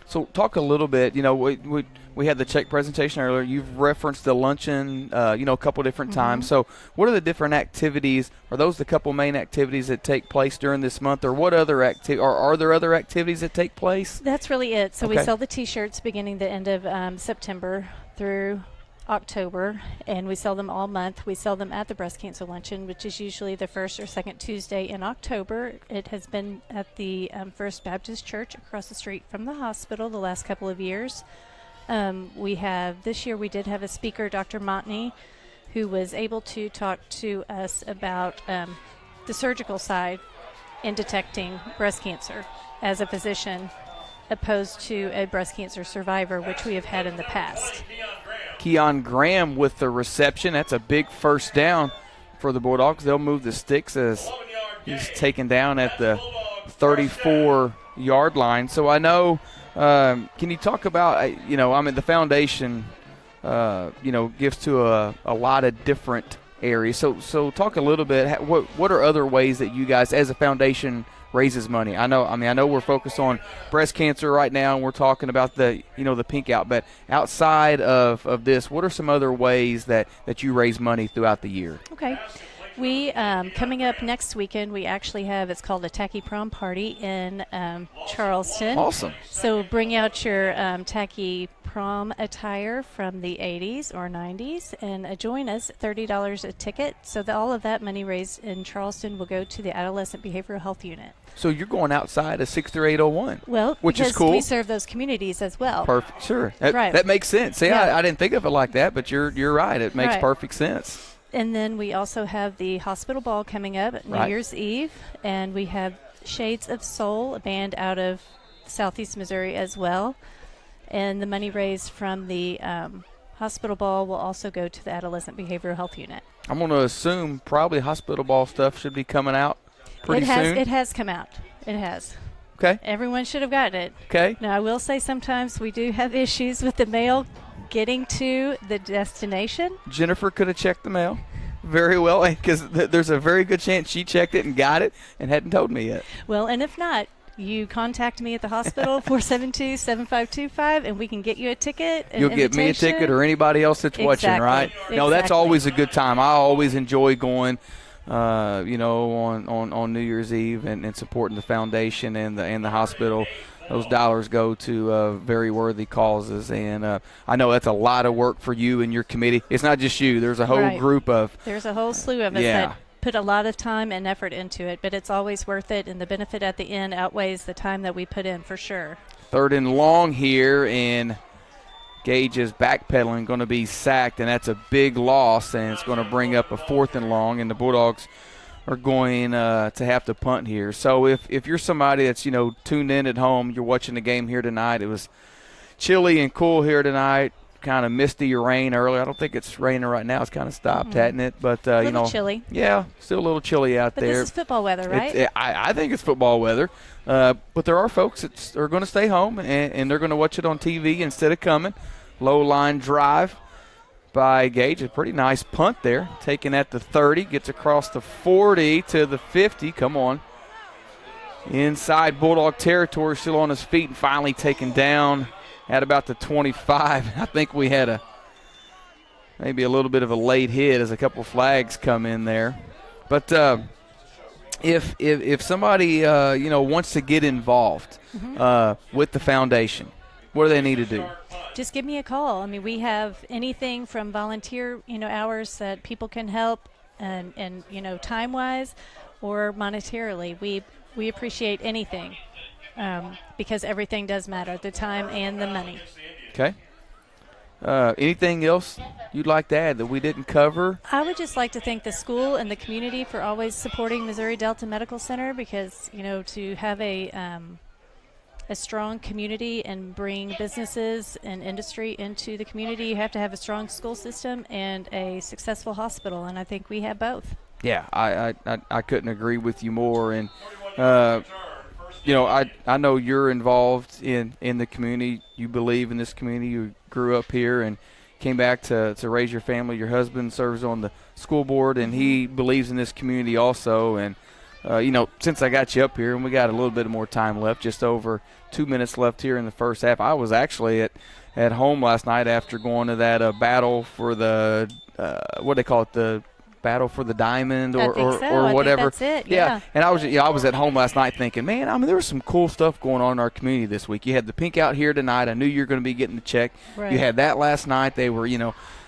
So talk a little bit, we had the check presentation earlier. You've referenced the luncheon, a couple different times. So what are the different activities? Are those the couple main activities that take place during this month, or what other are there other activities that take place?
That's really it. So we sell the T-shirts beginning the end of September through October, and we sell them all month. We sell them at the Breast Cancer Luncheon, which is usually the first or second Tuesday in October. It has been at the First Baptist Church across the street from the hospital the last couple of years. This year we did have a speaker, Dr. Montney, who was able to talk to us about the surgical side in detecting breast cancer as a physician, opposed to a breast cancer survivor, which we have had in the past.
Keon Graham with the reception. That's a big first down for the Bulldogs. They'll move the sticks as he's taken down at the 34-yard line. So I know, can you talk about, the foundation, gives to a lot of different areas. So talk a little bit, what are other ways that you guys as a foundation raises money? I know we're focused on breast cancer right now, and we're talking about the pink out, but outside of this, what are some other ways that you raise money throughout the year?
Okay. We, coming up next weekend, we actually have, it's called a Tacky Prom Party in Charleston.
Awesome.
So bring out your tacky prom attire from the 80s or 90s and join us. $30 a ticket. So all of that money raised in Charleston will go to the Adolescent Behavioral Health Unit.
So you're going outside of 63801.
Well,
which is cool.
We serve those communities as well.
Perfect. Sure.
Right.
That makes sense. See,
yeah.
I didn't think of it like that, but you're right. It makes perfect sense.
And then we also have the hospital ball coming up New Year's Eve, and we have Shades of Soul, a band out of Southeast Missouri as well. And the money raised from the hospital ball will also go to the Adolescent Behavioral Health Unit.
I'm going to assume probably hospital ball stuff should be coming out pretty soon.
It has come out. It has.
Okay.
Everyone should have gotten it.
Okay.
Now, I will say sometimes we do have issues with the mail getting to the destination.
Jennifer could have checked the mail very well, because there's a very good chance she checked it and got it and hadn't told me yet.
Well, and if not, you contact me at the hospital, 472-7525, and we can get you a ticket.
You'll get me a ticket or anybody else that's watching, right?
Exactly.
No, that's always a good time. I always enjoy going, on New Year's Eve and supporting the foundation and the hospital. Those dollars go to very worthy causes, and I know that's a lot of work for you and your committee. It's not just you. There's a whole group of.
There's a whole slew of us that put a lot of time and effort into it, but it's always worth it, and the benefit at the end outweighs the time that we put in for sure. 3rd and long here, and Gage is backpedaling, going to be sacked, and that's a big loss, and it's going to bring up a 4th and long, and the Bulldogs are going to have to punt here. So if you're somebody that's, tuned in at home, you're watching the game here tonight. It was chilly and cool here tonight, kind of misty or rain earlier. I don't think it's raining right now. It's kind of stopped, hadn't it? But, a little chilly.
Yeah, still a little chilly out there.
But this is football weather, right?
I think it's football weather. But there are folks that are going to stay home, and they're going to watch it on TV instead of coming. Low line drive by Gage. A pretty nice punt there. Taken at the 30. Gets across the 40 to the 50. Come on. Inside Bulldog territory. Still on his feet and finally taken down at about the 25. I think we had maybe a little bit of a late hit as a couple flags come in there. But if somebody wants to get involved with the foundation, what do they need to do?
Just give me a call. I mean, we have anything from volunteer, hours that people can help, and time-wise or monetarily. We appreciate anything because everything does matter, the time and the money.
Okay. Anything else you'd like to add that we didn't cover?
I would just like to thank the school and the community for always supporting Missouri Delta Medical Center because, to have a strong community and bring businesses and industry into the community, you have to have a strong school system and a successful hospital, and I think we have both.
Yeah, I couldn't agree with you more. And, I know you're involved in the community. You believe in this community. You grew up here and came back to raise your family. Your husband serves on the school board, and he believes in this community also. And, since I got you up here and we got a little bit more time left, just over 2 minutes left here in the first half, I was actually at home last night after going to that battle for the what do they call it, the battle for the diamond or whatever.
I think that's it. Yeah.
And I was at home last night thinking, man, there was some cool stuff going on in our community this week. You had the pink out here tonight. I knew you were going to be getting the check.
Right.
You had that last night. They were,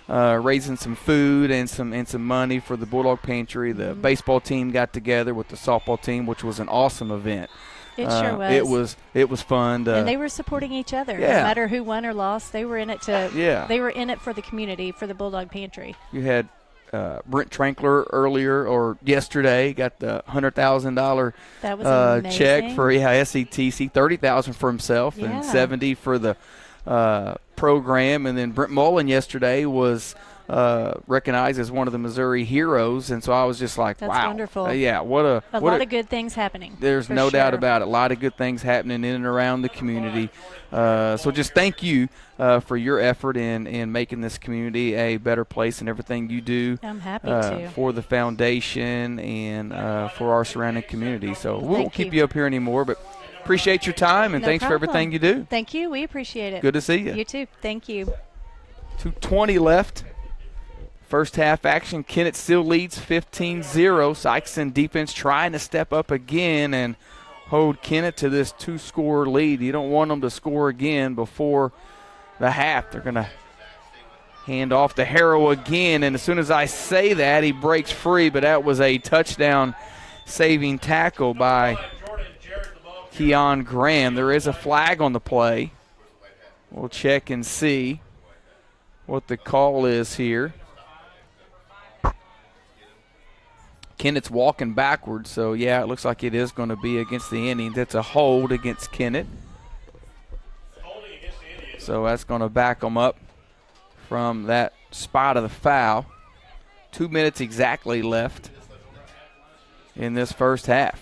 raising some food and some money for the Bulldog Pantry. The baseball team got together with the softball team, which was an awesome event.
It sure was.
It was fun.
And they were supporting each other.
Yeah.
No matter who won or lost, they were in it They were in it for the community, for the Bulldog Pantry.
You had Brent Trankler earlier or yesterday got the $100,000 check for SETC, $30,000 for himself and $70,000 for the program. And then Brent Mullen yesterday was recognized as one of the Missouri heroes, and so I was just like,
that's
wow.
Wonderful.
What a
lot of good things happening.
There's no doubt about it. A lot of good things happening in and around the community. So just thank you for your effort in making this community a better place and everything you do.
I'm happy to.
For the foundation and for our surrounding community. So we won't keep you up here anymore, but appreciate your time, and thanks for everything you do.
Thank you. We appreciate it.
Good to see you.
You too. Thank you.
2:20 left. First half action. Kennett still leads 15-0. Sikeston defense trying to step up again and hold Kennett to this 2-score lead. You don't want them to score again before the half. They're going to hand off to Harrow again, and as soon as I say that, he breaks free, but that was a touchdown saving tackle by Keon Graham. There is a flag on the play. We'll check and see what the call is here. Kennett's walking backwards, so yeah, it looks like it is going to be against the Indians. It's a hold against Kennett. So that's going to back them up from that spot of the foul. 2 minutes exactly left in this first half.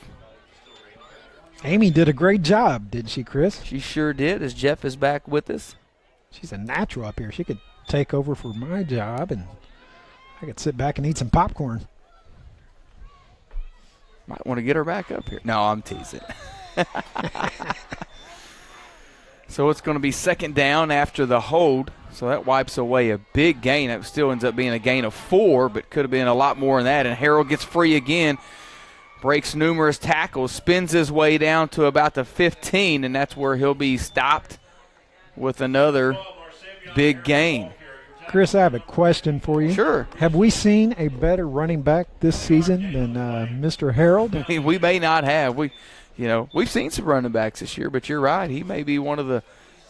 Amy did a great job, didn't she, Chris?
She sure did, as Jeff is back with us.
She's a natural up here. She could take over for my job, and I could sit back and eat some popcorn.
Might want to get her back up here. No, I'm teasing. So it's going to be second down after the hold. So that wipes away a big gain. It still ends up being a gain of 4, but could have been a lot more than that. And Harrell gets free again, breaks numerous tackles, spins his way down to about the 15, and that's where he'll be stopped with another big gain.
Chris, I have a question for you.
Sure.
Have we seen a better running back this season than Mr. Harold?
I mean, we may not have. We've seen some running backs this year, but you're right. He may be one of the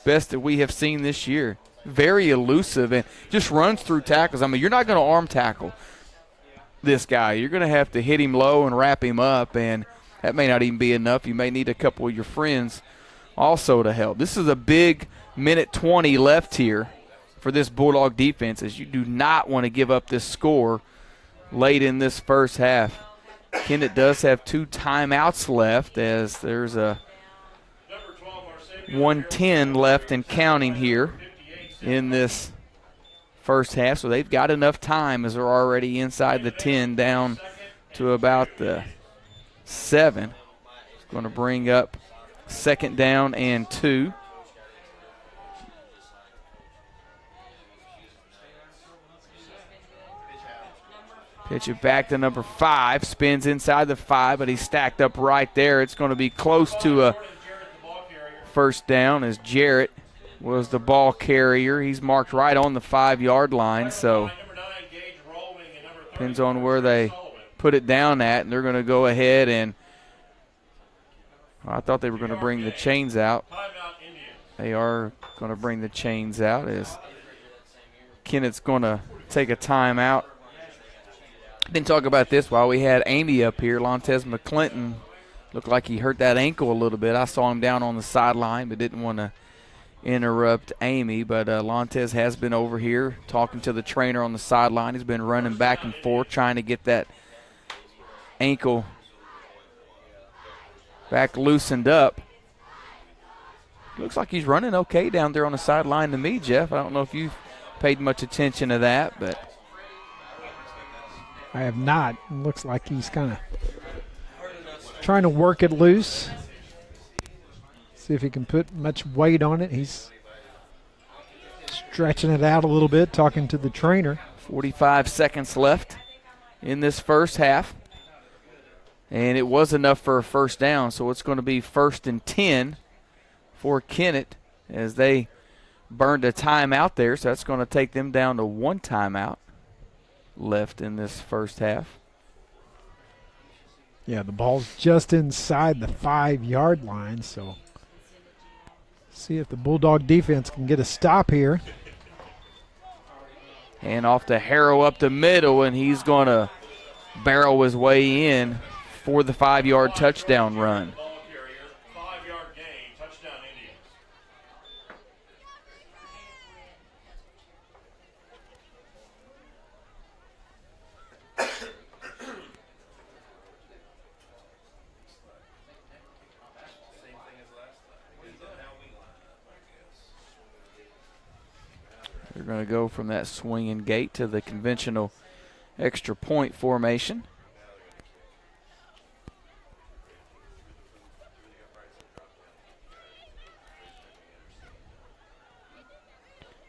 best that we have seen this year. Very elusive and just runs through tackles. I mean, you're not going to arm tackle this guy. You're going to have to hit him low and wrap him up, and that may not even be enough. You may need a couple of your friends also to help. This is a big minute 20 left here for this Bulldog defense, as you do not want to give up this score late in this first half. Kennett does have 2 timeouts left, as there's a 1:10 left and counting here in this first half. So they've got enough time, as they're already inside the 10 down to about the 7. It's going to bring up second down and 2. Pitch it back to number 5. Spins inside the 5, but he's stacked up right there. It's going to be close to a first down, as Jarrett was the ball carrier. He's marked right on the 5-yard line, so depends on where they put it down at, and they're going to go ahead and I thought they were going to bring the chains out. They are going to bring the chains out, as Kennett's going to take a timeout. Didn't talk about this while we had Amy up here. Lontez McClinton looked like he hurt that ankle a little bit. I saw him down on the sideline, but didn't want to interrupt Amy. But Lontez has been over here talking to the trainer on the sideline. He's been running back and forth trying to get that ankle back loosened up. Looks like he's running okay down there on the sideline to me, Jeff. I don't know if you've paid much attention to that, but
I have not. It looks like he's kind of trying to work it loose. See if he can put much weight on it. He's stretching it out a little bit, talking to the trainer.
45 seconds left in this first half. And it was enough for a first down, so it's going to be 1st and 10 for Kennett as they burned a timeout there, so that's going to take them down to one timeout left in this first half.
Yeah, the ball's just inside the 5-yard line, so see if the Bulldog defense can get a stop here.
And off to Harrow up the middle, and he's going to barrel his way in for the 5-yard touchdown run.
Ball carrier, 5-yard gain, touchdown Indians.
They're going to go from that swinging gate to the conventional extra point formation.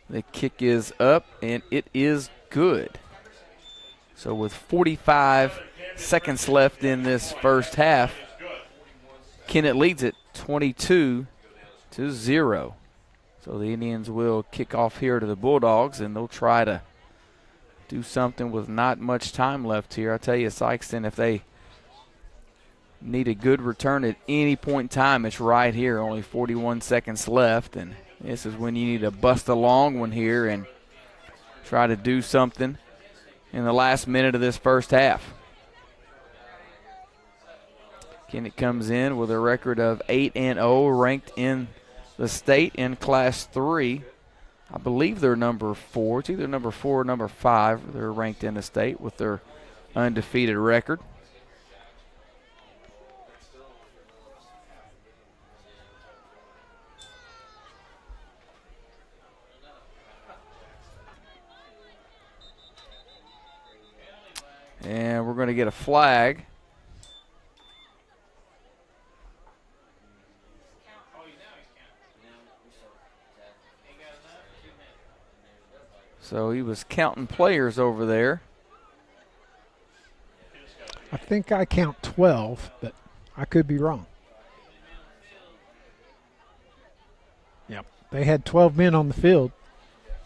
The kick is up, and it is good. So with 45 seconds left in this first half, Kennett leads it 22-0. So the Indians will kick off here to the Bulldogs, and they'll try to do something with not much time left here. I tell you, Sikeston, if they need a good return at any point in time, it's right here. Only 41 seconds left, and this is when you need to bust a long one here and try to do something in the last minute of this first half. Kennett comes in with a record of 8-0, ranked in the state in Class 3. I believe they're number 4. It's either number 4 or number 5. They're ranked in the state with their undefeated record. And we're going to get a flag. So he was counting players over there.
I think I count 12, but I could be wrong. Yep, they had 12 men on the field.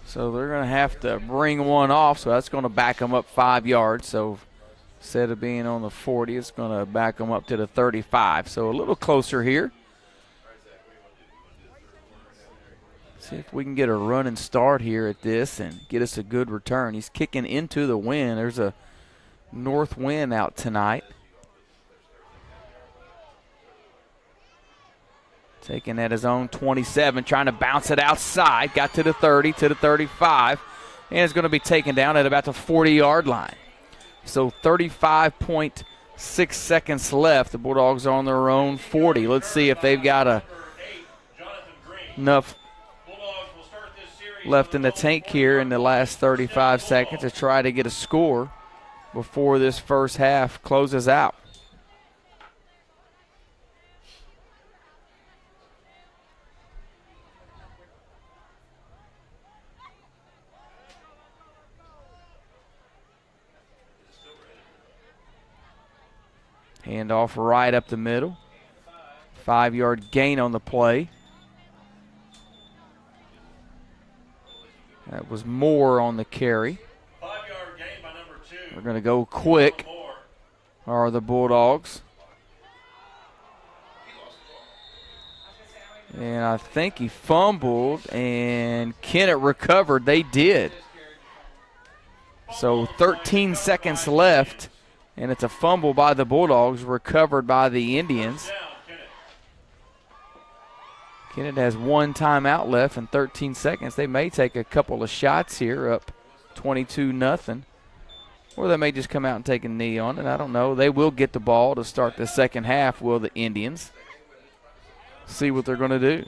So they're going to have to bring one off, so that's going to back them up 5 yards. So instead of being on the 40, it's going to back them up to the 35. So a little closer here. See if we can get a running start here at this and get us a good return. He's kicking into the wind. There's a north wind out tonight. Taking at his own 27, trying to bounce it outside. Got to the 30, to the 35, and it's going to be taken down at about the 40-yard line. So 35.6 seconds left. The Bulldogs are on their own 40. Let's see if they've got enough left in the tank here in the last 35 seconds to try to get a score before this first half closes out. Handoff right up the middle. 5-yard gain on the play. That was Moore on the carry.
5-yard gain by number 2.
We're going to go quick, are the Bulldogs. And I think he fumbled, and Kennett recovered. They did. So 13 seconds left, and it's a fumble by the Bulldogs, recovered by the Indians. Kennett has one timeout left in 13 seconds. They may take a couple of shots here, up 22-0. Or they may just come out and take a knee on it. I don't know. They will get the ball to start the second half, will the Indians. See what they're going to do.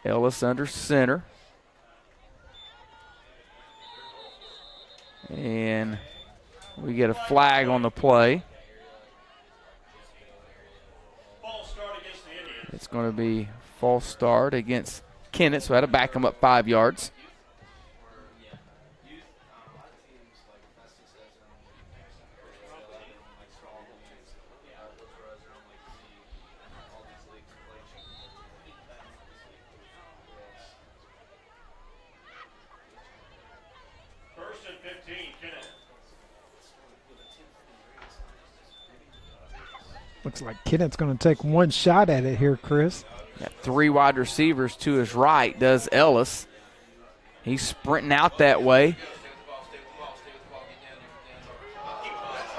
Ellis under center. And we get a flag on the play. It's going to be false start against Kennett, so I had to back him up 5 yards.
Looks like Kennett's going to take one shot at it here, Chris.
Got 3 wide receivers to his right, does Ellis. He's sprinting out that way.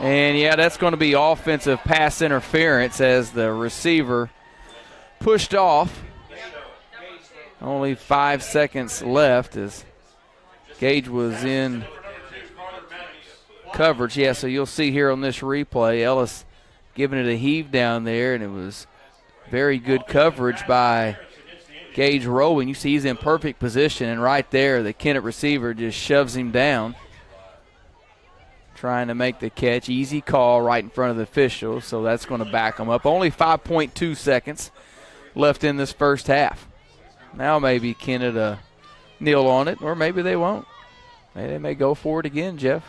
And, yeah, that's going to be offensive pass interference as the receiver pushed off. Only 5 seconds left as Gage was in coverage. Yeah, so you'll see here on this replay, Ellis giving it a heave down there, and it was very good coverage by Gage Rowan. You see he's in perfect position, and right there the Kennett receiver just shoves him down, trying to make the catch. Easy call right in front of the official, so that's going to back him up. Only 5.2 seconds left in this first half. Now maybe Kennett kneel on it, or maybe they won't. Maybe they may go for it again, Jeff.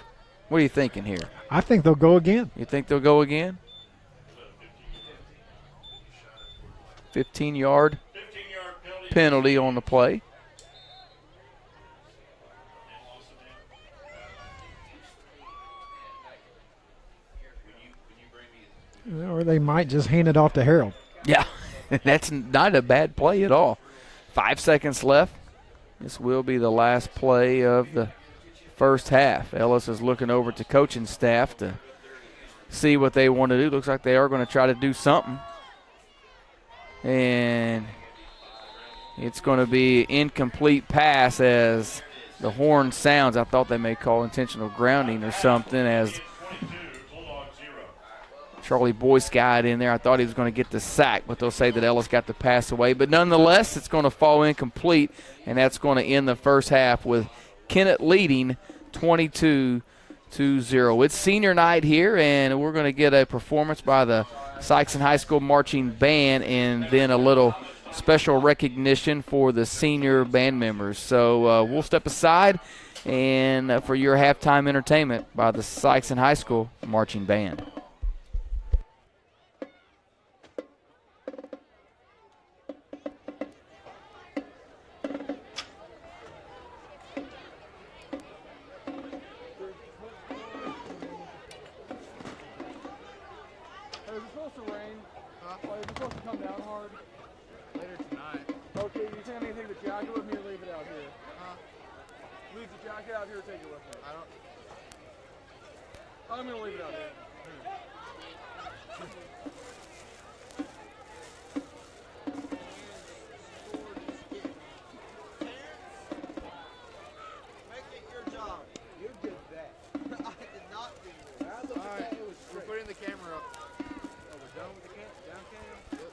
What are you thinking here?
I think they'll go again.
You think they'll go again? 15-yard penalty on the play.
Or they might just hand it off to Harold.
Yeah, that's not a bad play at all. 5 seconds left. This will be the last play of the first half. Ellis is looking over to coaching staff to see what they want to do. Looks like they are going to try to do something. And it's going to be incomplete pass as the horn sounds. I thought they may call intentional grounding or something as Charlie Boyce got in there. I thought he was going to get the sack, but they'll say that Ellis got the pass away. But nonetheless, it's going to fall incomplete, and that's going to end the first half with Kennett leading 22-0. It's senior night here, and we're going to get a performance by the Sikeston High School Marching Band and then a little special recognition for the senior band members. So we'll step aside and for your halftime entertainment by the Sikeston High School Marching Band.
I'm going to leave it out here.
Make it your job. You did that. I did not do that. All right, we're putting the camera up. Oh, we're done with the down cam? Yep.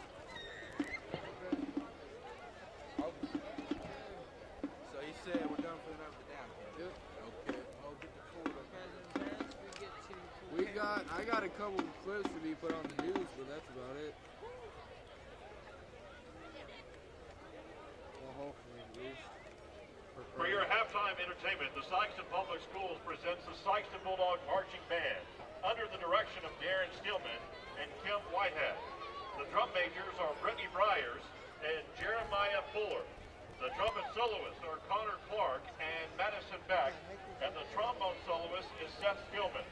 Okay. So you said we're done for the night with the down cam? Yep. Okay. I'll get the cord up. I got a couple clips to be put on the news, but that's about it. Well, hopefully at least.
For your halftime entertainment, the Sikeston Public Schools presents the Sikeston Bulldog Marching Band under the direction of Darren Stillman and Kim Whitehead. The drum majors are Brittany Bryers and Jeremiah Fuller. The trumpet soloists are Connor Clark and Madison Beck, and the trombone soloist is Seth Gilman.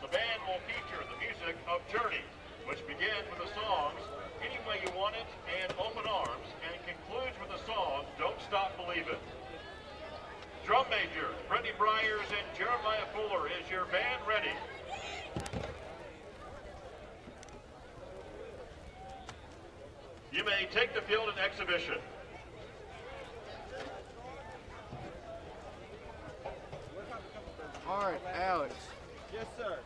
The band will feature the music of Journey, which begins with the songs Any Way You Want It and Open Arms, and concludes with the song Don't Stop Believin'. Drum majors Brittany Bryers and Jeremiah Fuller, is your band ready? You may take the field in exhibition.
All right, Alex. Yes, sir.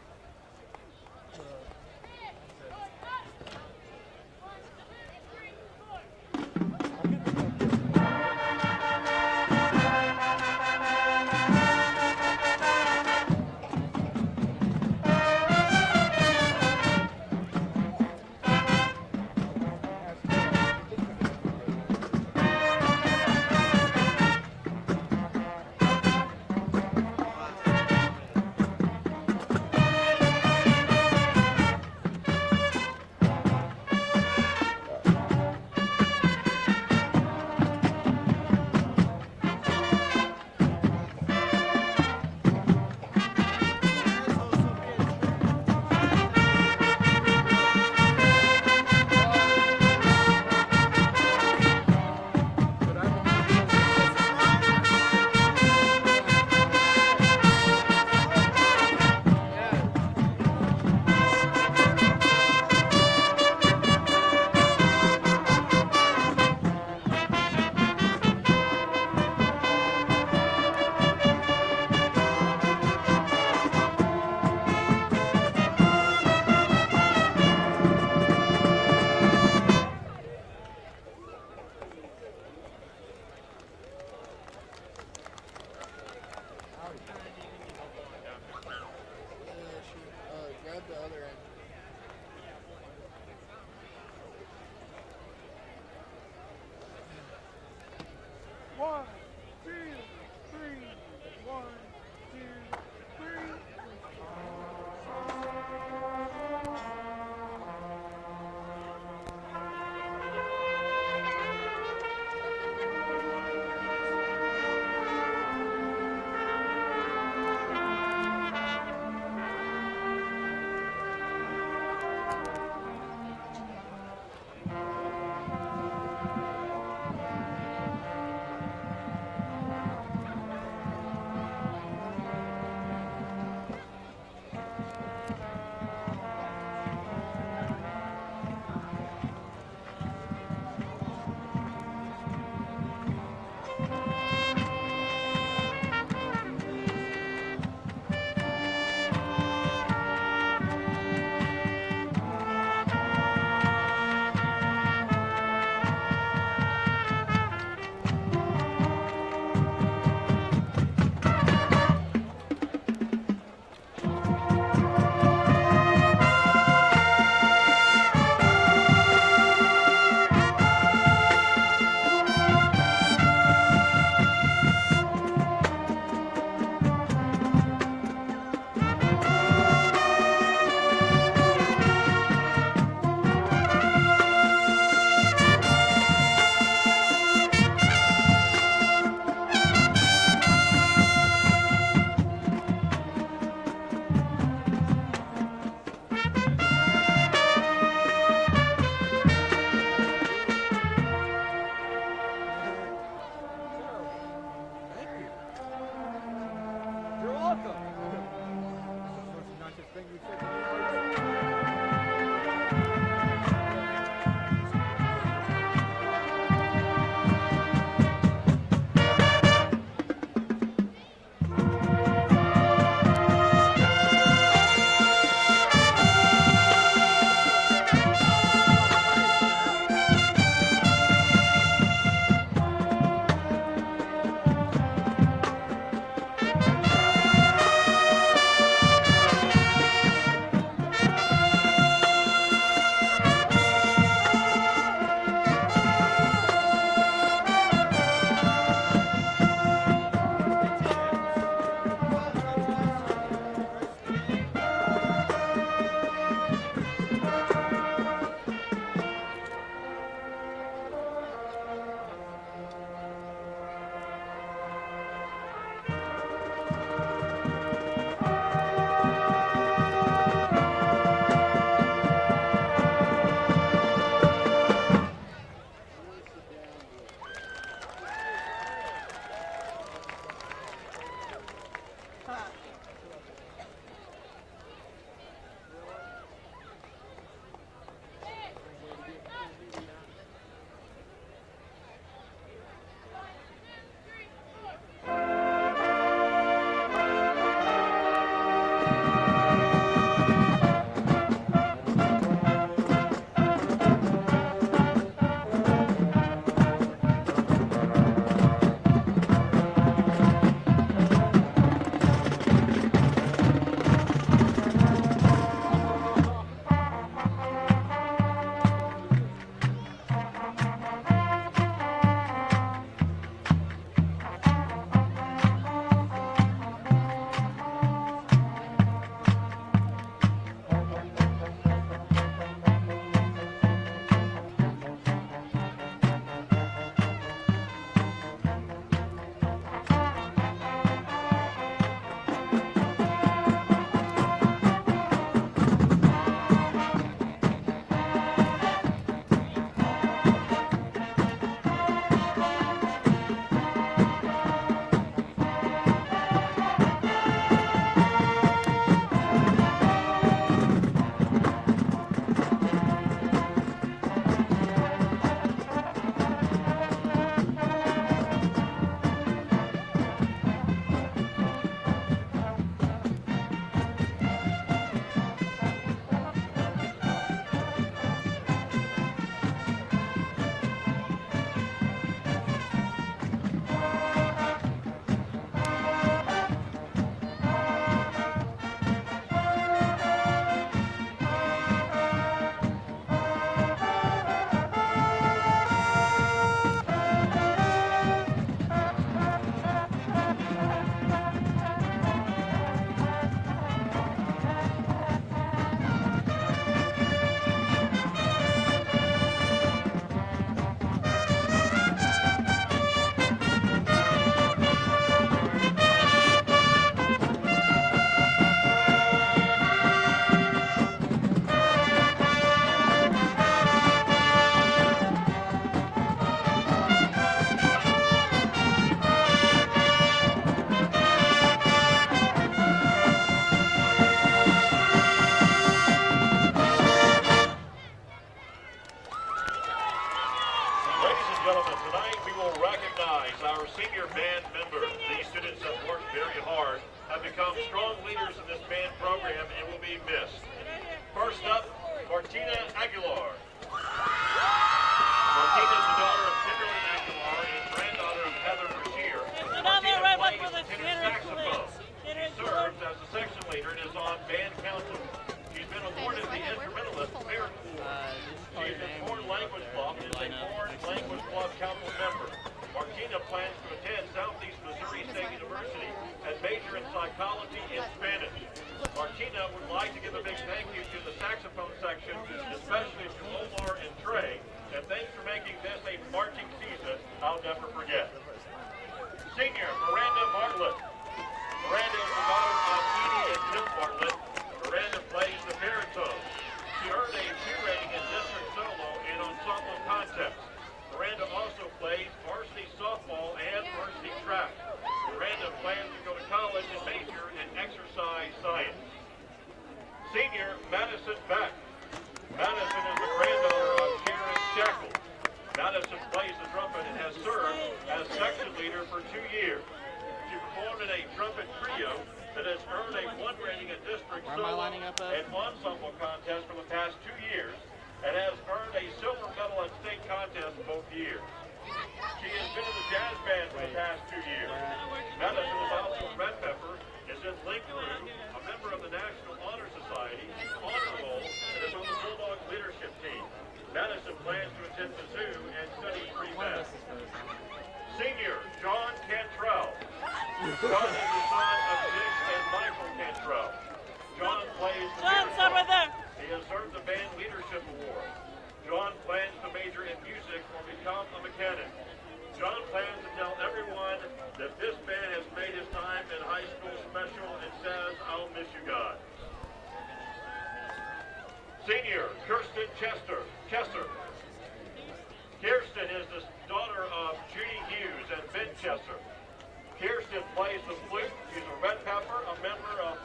Kirsten plays the flute. She's a red pepper, a member of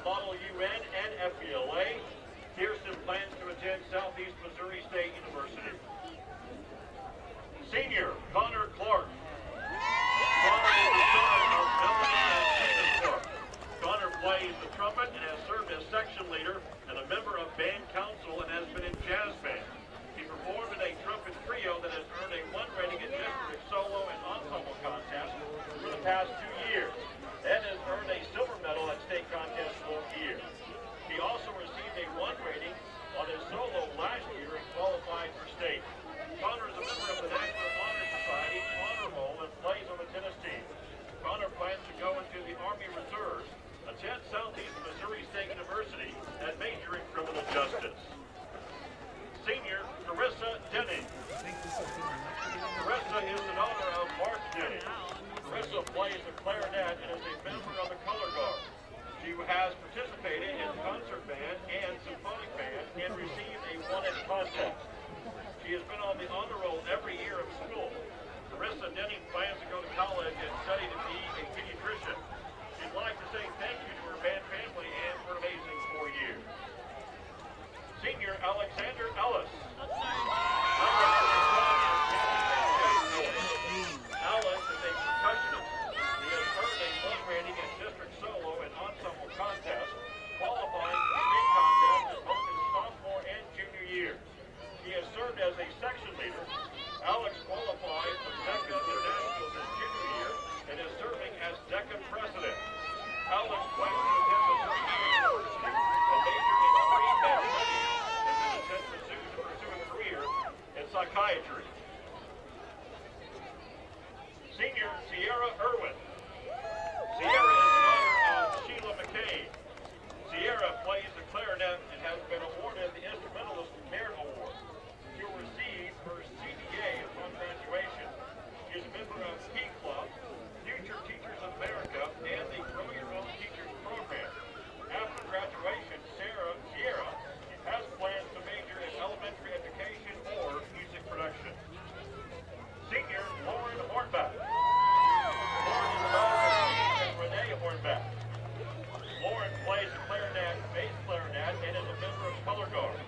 trumpet and has served as section leader and a member of band council and has been in jazz band. He performed in a trumpet trio that has earned a 1 rating in district solo and ensemble contests for the past 2 years and has earned a silver medal at state contests both years. He also received a 1 rating on his solo last year and qualified for state. Connor is a member of the National Honor Society Honor Roll and plays on the tennis team. Connor plans to go into the Army Reserves, attend Southeast Missouri State University, and major in criminal justice. Senior Carissa Denning. Carissa is the daughter of Mark Denning. Carissa plays the clarinet and is a member of the color guard. She has participated in concert band and symphonic band and received a 1 in contest. She has been on the honor roll every year of school. Carissa Denning plans to go to college and study to be a pediatrician. She'd like to say thank you to her band family and for an amazing 4 years. Senior Alexander Ellis. Ellis is a percussionist. He has earned a 1 rating in district solo and ensemble contest, qualifying for state contest in both his sophomore and junior year. He has served as a section leader. Alex qualified for DECA Internationals his junior year and is serving as DECA president. Alex plans to attend Missouri University and major in pre-med studies and then attend Mizzou to pursue a career in psychiatry. Senior Sierra Irwin. Sierra is the daughter of Sheila McCain. Sierra plays the clarinet and has been awarded the Instrumentalist Merit Award. She will receive her CDA upon graduation. She is a member of Key Club, Future Teachers of America, and the Grow Your Own Teachers program. After graduation, Sierra has plans to major in elementary education or music production. Senior Lauren Hornback. Lauren is the daughter of Steve and Renee Hornback. Lauren plays the clarinet, bass clarinet, and is a member of color guard.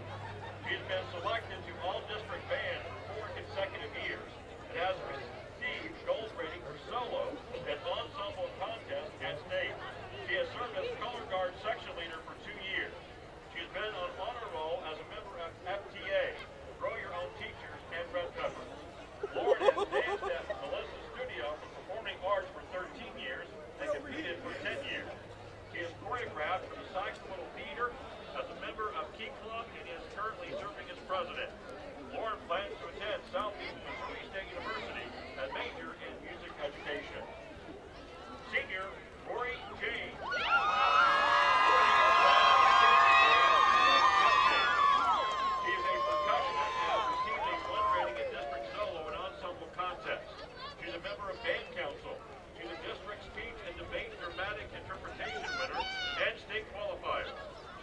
She has been selected to all-district band for 4 consecutive years and has received gold rating for solo and ensemble contests at state. She has served as color guard section leader for 2 years. She has been on honor roll as a member of FTA, Grow Your Own Teachers, and Red Pepper. Lauren has danced at Melissa's Studio for Performing Arts for 13 years and competed for 10 years. She has choreographed for the Sikeston Little Theater as a member of Key Club and is currently serving as president. Lauren plans to attend Southeast Missouri State University and major in music education. Senior Rory James. She is a percussionist and has received a 1 rating in district solo and ensemble contests. She's a member of band council. She's a district speech and debate dramatic interpretation winner and state qualifier.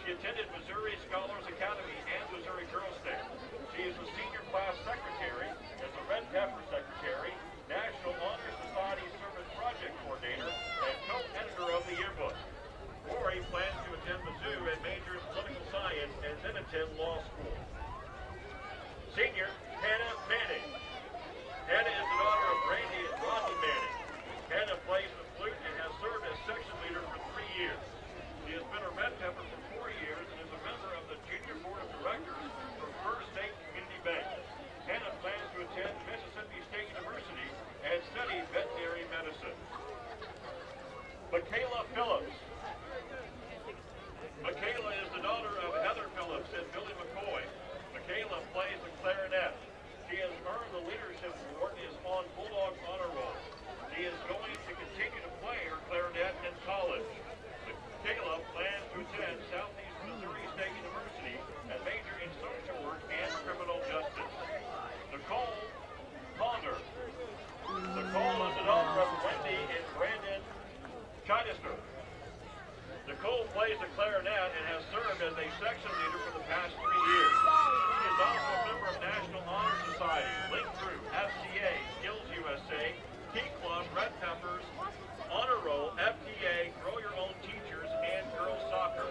She attended Missouri Scholars Academy and Missouri Girls State. She is the senior class secretary, is the Red Pepper secretary, National Honor Society Service Project coordinator, and co-editor of the yearbook. Rory plans to attend Mizzou and major in political science and then attend law school. Senior Hannah Manning. Hannah is the daughter of Randy and Rodney Manning. Hannah plays the flute and has served as section leader for 3 years. She has been a Red Pepper for 4 years and is a member of the Junior Board of Directors for First State Community Bank. Hannah plans to attend Mississippi State University and study veterinary medicine. Michaela Phillips. Michaela is the daughter of Heather Phillips and Billy McCoy. Michaela plays the clarinet. She has earned the Leadership Award and is on Bulldogs Honor Roll. She is going to continue to play her clarinet in college. Michaela plans to attend Southeast Missouri State University and major in social work and criminal justice. Nicole Ponder. Nicole is the daughter of Wendy and Brandon Chidester. Nicole plays the clarinet and has served as a section leader for the past 3 years. She is also a member of National Honor Society, Link Through, FCA, Skills USA, Key Club, Red Peppers, Honor Roll, FTA, Grow Your Own Teachers, and Girls Soccer.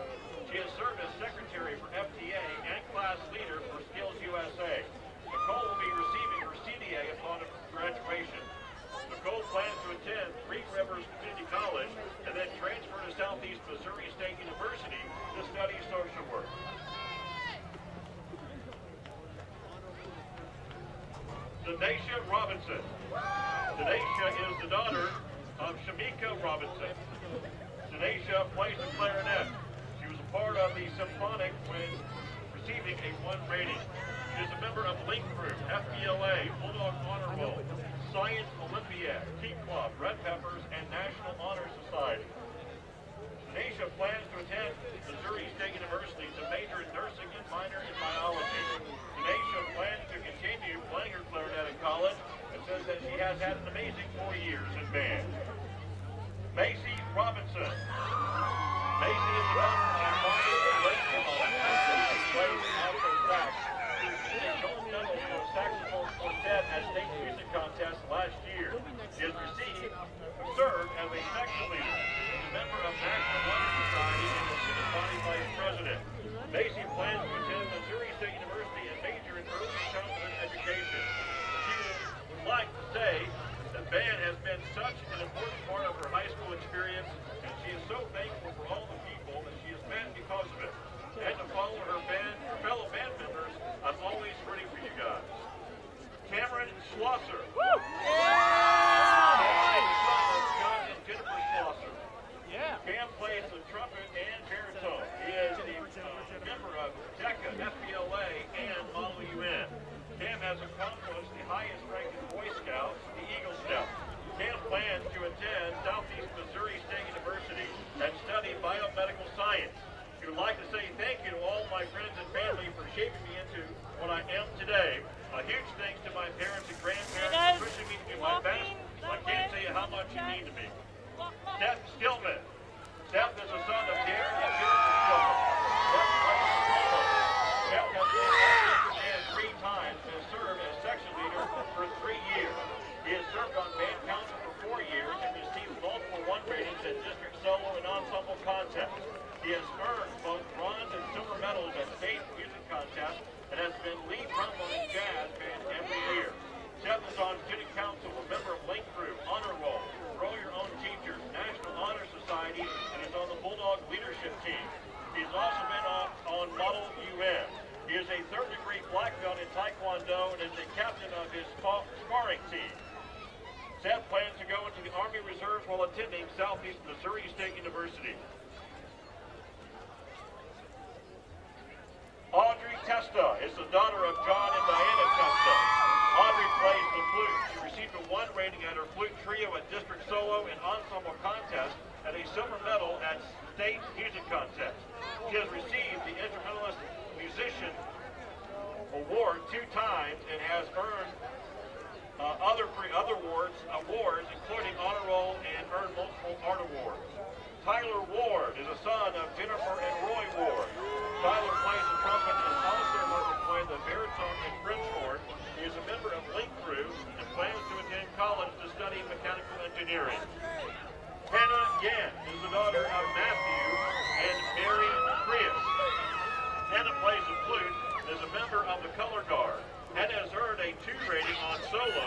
She has served as secretary for FTA and class leader for Skills USA. Nicole will be receiving her CDA upon graduation. Nicole plans to attend Three Rivers Community College and then transfer to Southeast Missouri State University Denasia Robinson. Denasia is the daughter of Shamika Robinson. Denasia plays the clarinet. She was a part of the symphonic when receiving a 1 rating. She is a member of Link Group, FBLA, Bulldog Honor Roll, Science Olympiad, Tea Club, Red Peppers, and National Honor Society. Denasia plans to attend Missouri State University to major in nursing and minor in biology. Denasia plans to continue playing her clarinet in college and says that she has had an amazing 4 years in band. Macy Robinson. Macy is the daughter of Brian and Rachel Robinson. She plays alto sax. She received a gold medal for a saxophone quartet at state music contest last year. She has served as a section leader, a member of National Honor Society, and a student body vice president. Macy plans to attend Missouri State University and major in early childhood education. She would like to say that band has been such an important part of her high school experience, and she is so thankful for all the people that she has met because of it. And to follow her fellow band members, I'm always rooting for you guys. Cameron Schlosser. Woo! Cam plays the trumpet and baritone. He is a member of DECA, FBLA, and Model UN. Cam has accomplished the highest rank in Boy Scouts, the Eagle Scout. Cam plans to attend Southeast Missouri State University and study biomedical science. He would like to say thank you to all my friends and family for shaping me into what I am today. A huge thanks to my parents and grandparents for pushing me to do my best. I can't tell you how much you mean to me. Steph Stillman. Steph is the son of Darren and Jennifer Stillman. Steph has been and 3 times and served as section leader for 3 years. He has served on band council for 4 years and received multiple 1 ratings at district solo and ensemble contests. He has earned both bronze and silver medals at state music contests and has been lead trombone in jazz band every year. Steph is on student council, a member of Link Group, Honor Roll, Grow Your Own Teachers, National Honor Society, and is on the Bulldog leadership team. He's also been on Model UN. He is a 3rd-degree black belt in Taekwondo and is the captain of his sparring team. Seth plans to go into the Army Reserves while attending Southeast Missouri State University. Audrey Testa is the daughter of John and Diana Testa. Audrey plays the flute. She received a 1 rating at her flute trio at district solo and ensemble contest and a silver medal at state music contest. She has received the Instrumentalist Musician Award 2 times and has earned other awards, including Honor Roll, and earned multiple art awards. Tyler Ward is a son of Jennifer and Roy Ward. Tyler plays the trumpet and also learned to play the baritone and French horn. He is a member of Link Crew and plans to attend college to study mechanical engineering. Hannah Yan is the daughter of Matthew and Mary Prius. Hannah plays the flute and is a member of the Color Guard. Hannah has earned a 2 rating on solo,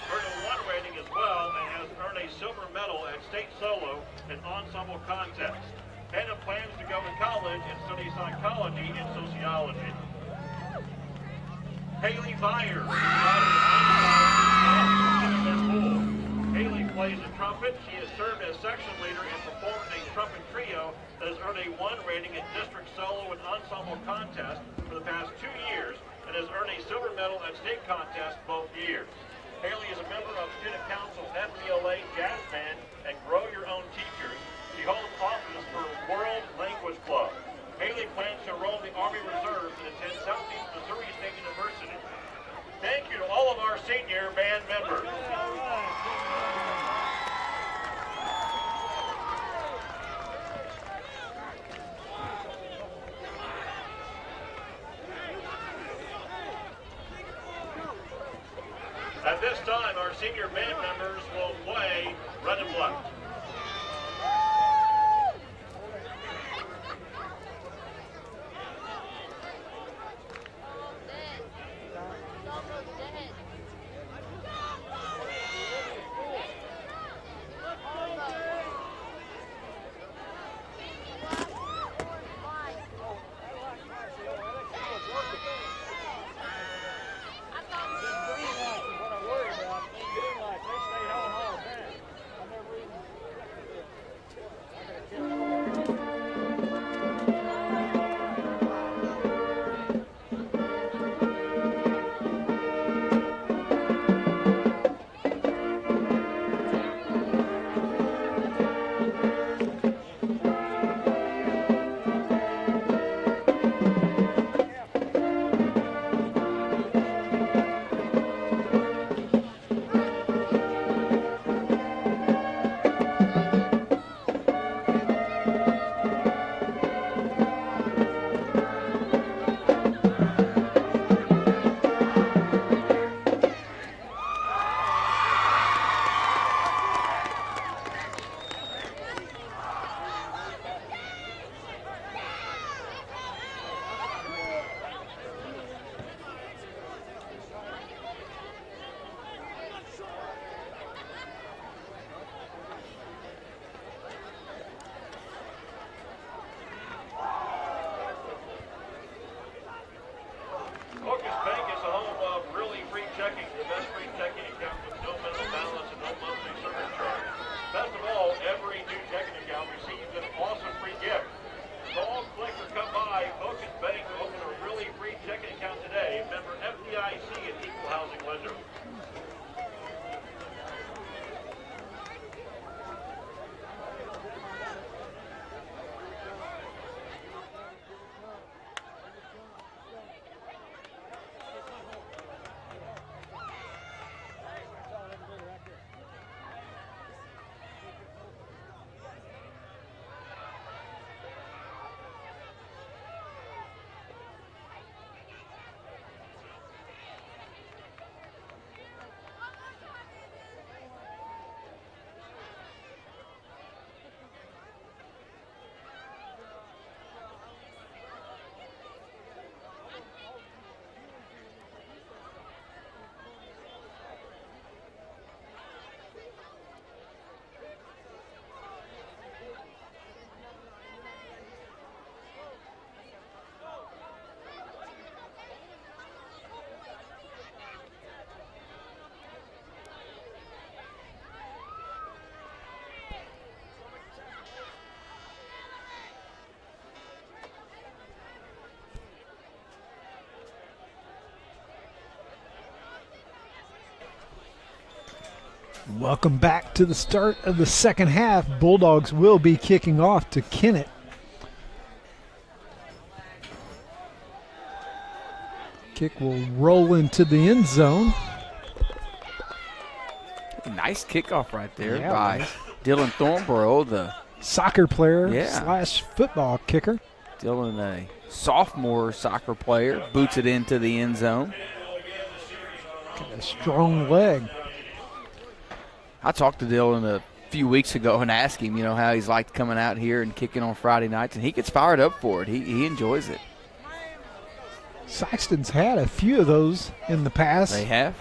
earned a 1 rating as well, and has earned a silver medal at state solo and ensemble contests. Hannah plans to go to college and study psychology and sociology. Haley Byers, Haley plays the trumpet. She has served as section leader and performed a trumpet trio that has earned a 1 rating in district solo and ensemble contest for the past 2 years and has earned a silver medal at state contest both years. Haley is a member of Student Council FBLA Jazz Band and Grow Your Own Teachers. She holds office for World Language Club. Haley plans to enroll in the Army Reserves and attend Southeast Missouri State University. Thank you to all of our senior band members. At this time, our senior band members will play Red and Black. checking, the best free checking account with no minimum balance and no monthly service charge. Best of all, every new checking account receives an awesome free gift. Call, click, or come by Focus Bank to open a really free checking account today. Member FDIC and equal housing lender.
Welcome back to the start of the second half. Bulldogs will be kicking off to Kennett. Kick will roll into the end zone.
Nice kickoff right there
Yeah,
by
man.
Dylan Thornborough, the
Soccer player
Yeah.
/ football kicker.
Dylan, a sophomore soccer player, boots it into the end zone.
Got a strong leg.
I talked to Dylan a few weeks ago and asked him, how he's liked coming out here and kicking on Friday nights, and he gets fired up for it. He enjoys it.
Sikeston's had a few of those in the past.
They have.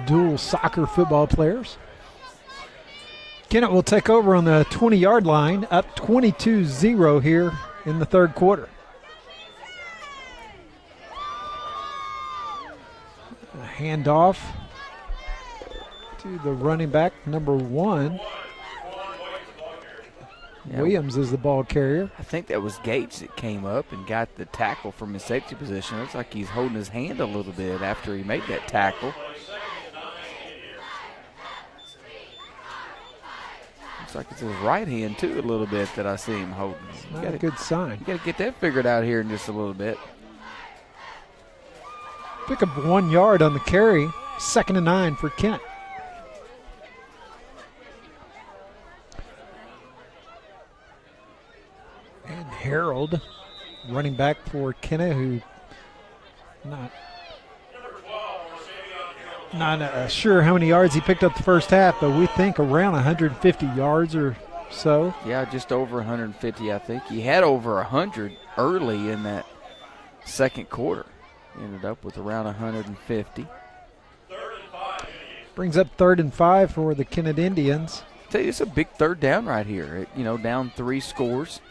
Dual soccer football players. Kennett will take over on the 20-yard line, up 22-0 here in the third quarter. A handoff to the running back, number 1.
Yeah.
Williams is the ball carrier.
I think that was Gates that came up and got the tackle from his safety position. Looks like he's holding his hand a little bit after he made that tackle. Looks like it's his right hand, too, a little bit that I see him holding.
Not a good sign.
You got to get that figured out here in just a little bit.
Pick up 1 yard on the carry. 2nd and 9 for Kennett. And Harold, running back for Kennett, who not sure how many yards he picked up the first half, but we think around 150 yards or so.
Yeah, just over 150, I think. He had over 100 early in that second quarter. Ended up with around 150.
Brings up 3rd and 5 for the Kennett Indians.
Tell you, it's a big third down right here. Down 3 scores.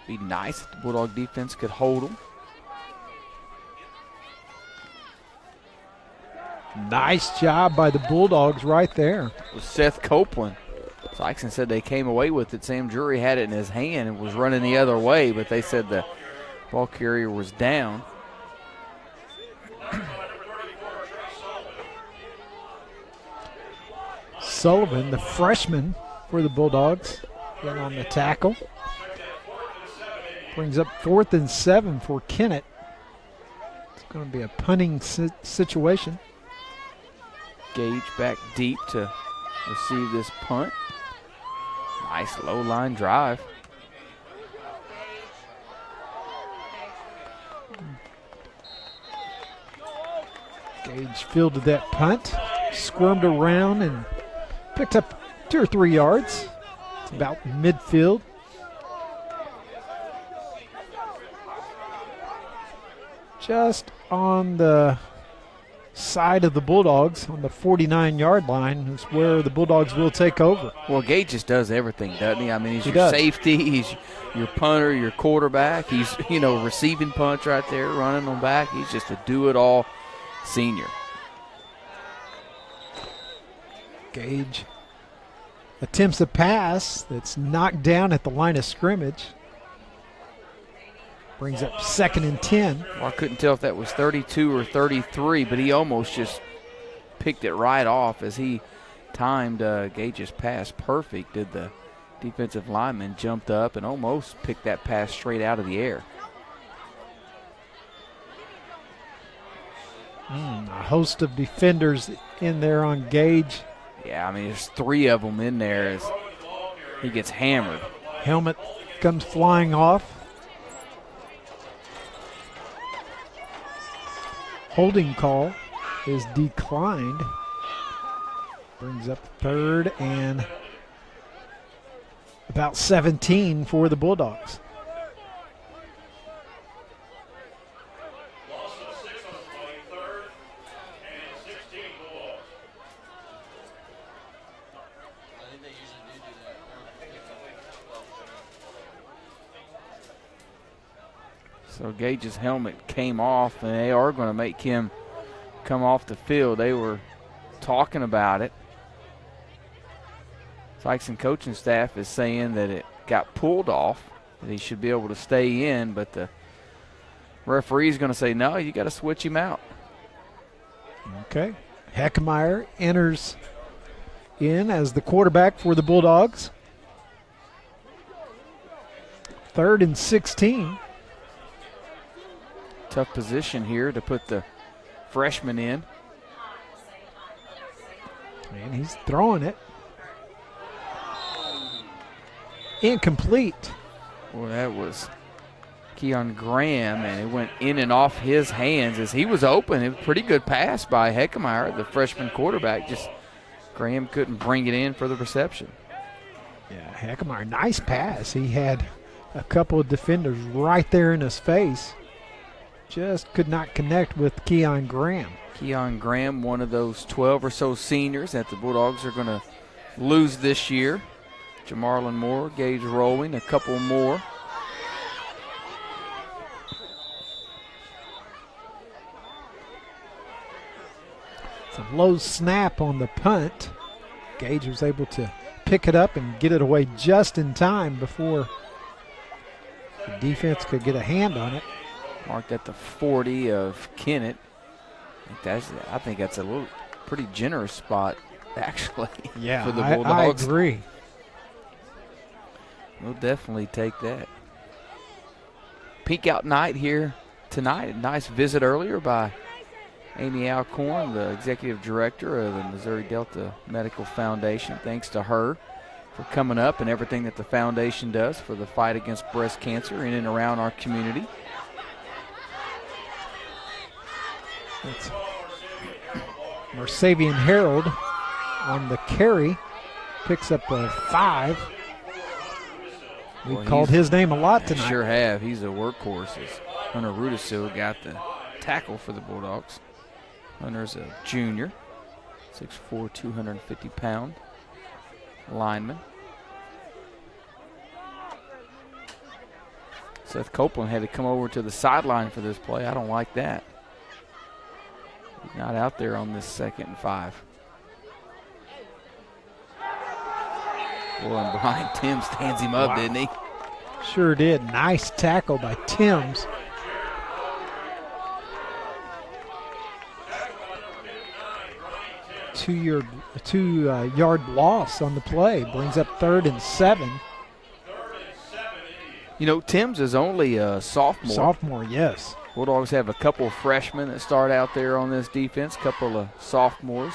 Be nice if the Bulldog defense could hold them.
Nice job by the Bulldogs right there.
With Seth Copeland. Sikeston said they came away with it. Sam Drury had it in his hand and was running the other way, but they said the ball carrier was down.
Sullivan, the freshman for the Bulldogs, in on the tackle. Brings up 4th and 7 for Kennett. It's going to be a punting situation.
Gage back deep to receive this punt. Nice low line drive.
Gage fielded that punt, squirmed around and picked up 2 or 3 yards. It's about midfield. Just on the side of the Bulldogs on the 49-yard line is where the Bulldogs will take over.
Well, Gage just does everything, doesn't he? I mean, he's
He
your
does.
safety, he's your punter, your quarterback. He's, receiving punch right there, running them back. He's just a do-it-all senior.
Gage attempts a pass that's knocked down at the line of scrimmage. Brings up 2nd and 10.
Well, I couldn't tell if that was 32 or 33, but he almost just picked it right off as he timed Gage's pass perfect. Did the defensive lineman jumped up and almost picked that pass straight out of the air.
A host of defenders in there on Gage.
Yeah, I mean, there's 3 of them in there as he gets hammered.
Helmet comes flying off. Holding call is declined. Brings up 3rd and about 17 for the Bulldogs.
Loss of 6 on the play, 3rd and 16 Bulldogs.
I think they usually do that.
So Gage's helmet came off, and they are going to make him come off the field. They were talking about it. Sikeston coaching staff is saying that it got pulled off, that he should be able to stay in, but the referee's going to say, no, you got to switch him out.
Okay. Heckmeyer enters in as the quarterback for the Bulldogs. 3rd and 16.
Tough position here to put the freshman in.
And he's throwing it. Incomplete.
Well, that was Keon Graham, and it went in and off his hands as he was open. It was a pretty good pass by Heckmeyer, the freshman quarterback. Just Graham couldn't bring it in for the reception.
Yeah, Heckmeyer, nice pass. He had a couple of defenders right there in his face. Just could not connect with Keon Graham.
Keon Graham, one of those 12 or so seniors that the Bulldogs are going to lose this year. Jamarlin Moore, Gage Rowling, a couple more.
It's a low snap on the punt. Gage was able to pick it up and get it away just in time before the defense could get a hand on it.
Marked at the 40 of Kennett. I think that's a little pretty generous spot, actually.
Yeah,
for the
I
Bulldogs.
agree.
We'll definitely take that. Peek out night here tonight. A nice visit earlier by Amy Alcorn, the executive director of the Missouri Delta Medical Foundation. Thanks to her for coming up and everything that the foundation does for the fight against breast cancer in and around our community.
It's Mersavian Harold on the carry. Picks up a 5. We've
Well,
called his name a lot
I
tonight.
sure have. He's a workhorse. As Hunter Rudisil got the tackle for the Bulldogs. Hunter's a junior, 6'4", 250-pound lineman. Seth Copeland had to come over to the sideline for this play. I don't like that. He's not out there on this 2nd and 5. Boy, and Brian Tim stands him up,
Wow.
didn't he?
Sure did. Nice tackle by Timms. Two-yard loss on the play. Brings up 3rd and 7.
You know, Timms is only a sophomore.
Sophomore, yes.
Bulldogs have a couple of freshmen that start out there on this defense, couple of sophomores.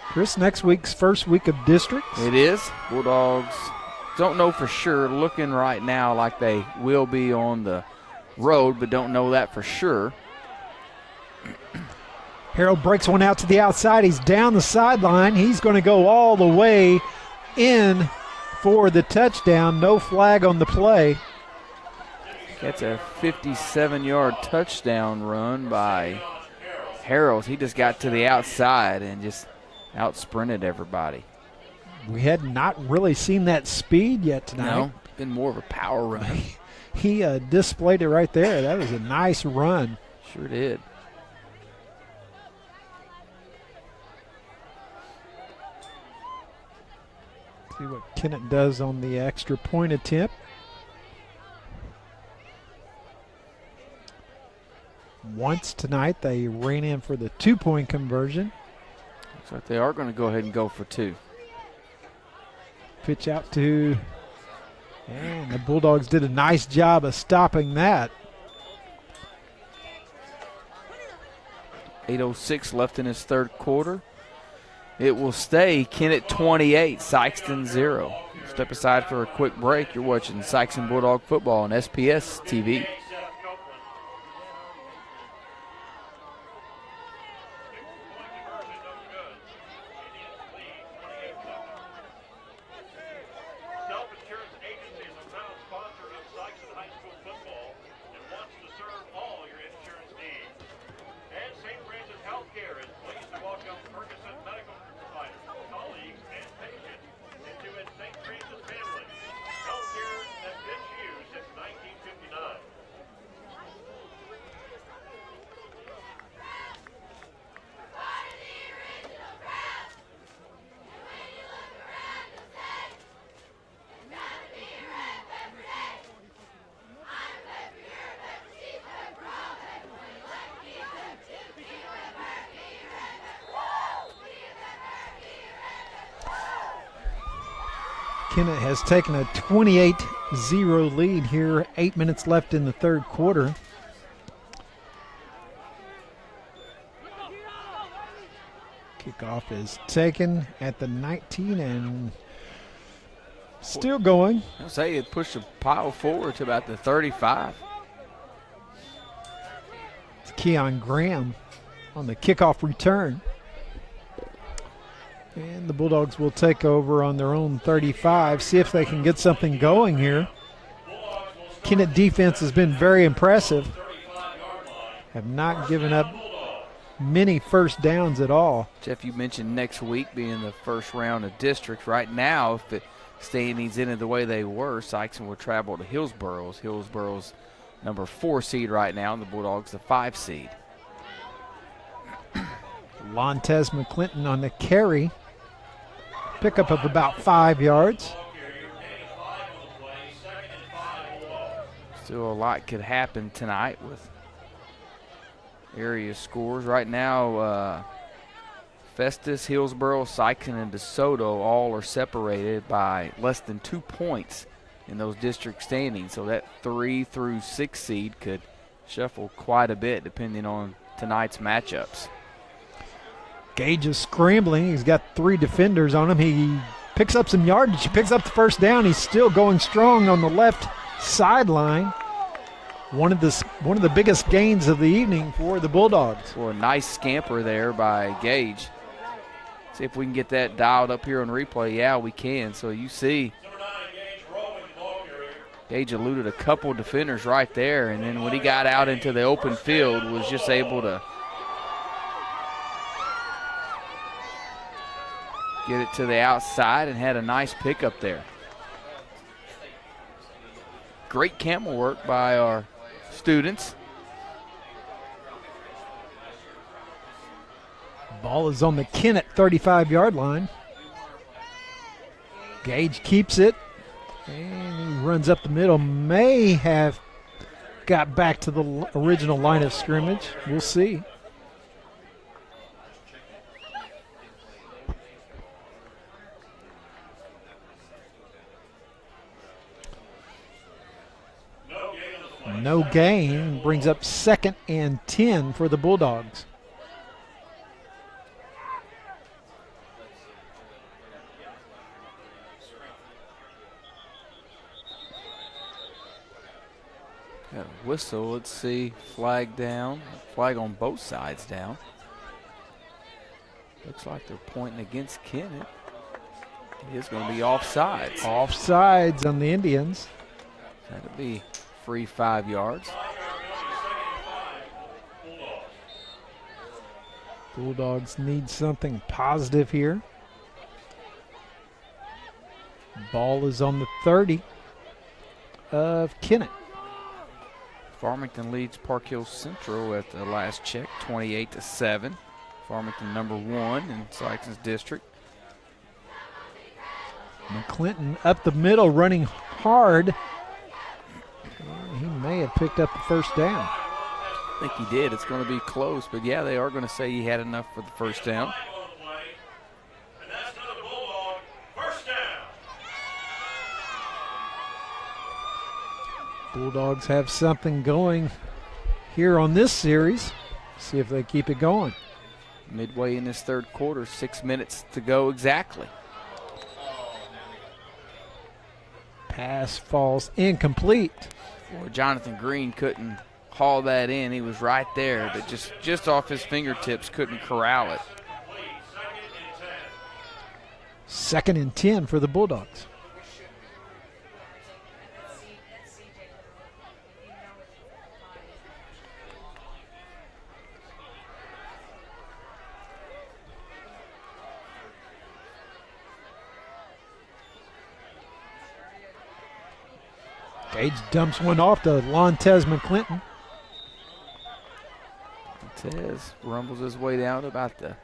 Chris, next week's first week of districts.
It is. Bulldogs don't know for sure. Looking right now like they will be on the road, but don't know that for sure.
Harold breaks one out to the outside. He's down the sideline. He's going to go all the way in for the touchdown. No flag on the play.
That's a 57-yard touchdown run by Harrells. He just got to the outside and just out-sprinted everybody.
We had not really seen that speed yet tonight.
No, been more of a power run.
He displayed it right there. That was a nice run.
Sure did.
See what Kennett does on the extra point attempt. Once tonight, they ran in for the 2-point conversion.
Looks like they are going to go ahead and go for 2.
Pitch out to, and the Bulldogs did a nice job of stopping that.
8:06 left in his third quarter. It will stay Kennett 28, Sikeston 0. Step aside for a quick break. You're watching Sikeston Bulldog football on SPS TV.
Self-Insurance Agency is a proud sponsor of Sikeston High School football and wants to serve all your insurance needs. And St. Francis Healthcare is pleased to welcome Ferguson Medical Providers, colleagues, and patients into its St. Francis family. Healthcare has been used since 1959.
Kennett has taken a 28-0 lead here, 8 minutes left in the third quarter. Kickoff is taken at the 19 and still going.
I'll say it pushed a pile forward to about the 35.
It's Keon Graham on the kickoff return. And the Bulldogs will take over on their own 35, see if they can get something going here. Kennett defense has been very impressive. Have not given up many first downs at all.
Jeff, you mentioned next week being the first round of districts. Right now, if the standings ended the way they were, Sikeston would travel to Hillsboro's. Hillsboro's number 4 seed right now, and the Bulldogs the 5 seed.
Lontez McClinton on the carry. Pickup of about 5 yards.
Still a lot could happen tonight with area scores. Right now, Festus, Hillsboro, Sikeston, and DeSoto all are separated by less than 2 points in those district standings. So that 3 through 6 seed could shuffle quite a bit depending on tonight's matchups.
Gage is scrambling. He's got 3 defenders on him. He picks up some yardage. He picks up the first down. He's still going strong on the left sideline. One of the biggest gains of the evening for the Bulldogs.
Well, a nice scamper there by Gage. See if we can get that dialed up here on replay. Yeah, we can. So you see Gage eluded a couple defenders right there, and then when he got out into the open field was just able to get it to the outside and had a nice pickup there. Great camel work by our students.
Ball is on the Kennett 35-yard line. Gage keeps it, and he runs up the middle. May have got back to the original line of scrimmage. We'll see. No gain, brings up 2nd and 10 for the Bulldogs.
Got a whistle. Let's see. Flag down. Flag on both sides down. Looks like they're pointing against Kennett. It is going to be offsides.
Offsides on the Indians.
That'll be free 5 yards.
Bulldogs need something positive here. Ball is on the 30 of Kennett.
Farmington leads Park Hill Central at the last check, 28-7. Farmington number 1 in Sikeston's district.
McClinton up the middle, running hard. He may have picked up the first down.
I think he did. It's going to be close, but yeah, they are going to say he had enough for the first down.
Bulldogs have something going here on this series. See if they keep it going.
Midway in this third quarter, 6 minutes to go exactly.
Pass falls incomplete.
Boy, Jonathan Green couldn't haul that in. He was right there, but just off his fingertips, couldn't corral it.
2nd and 10 for the Bulldogs. Gage dumps one off to Lontez McClinton.
Montez rumbles his way down to about the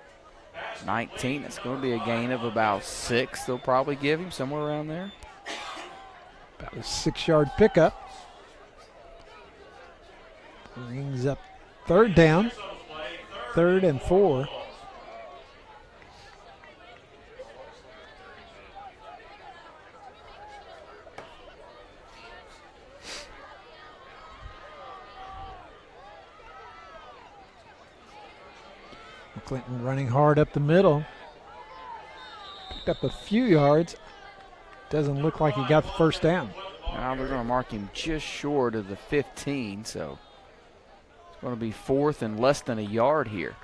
19. It's going to be a gain of about 6. They'll probably give him somewhere around there.
About a 6-yard pickup. Brings up 3rd down. 3rd and 4. McClinton running hard up the middle. Picked up a few yards. Doesn't look like he got the first down.
Now they're going to mark him just short of the 15, so it's going to be 4th and less than a yard here.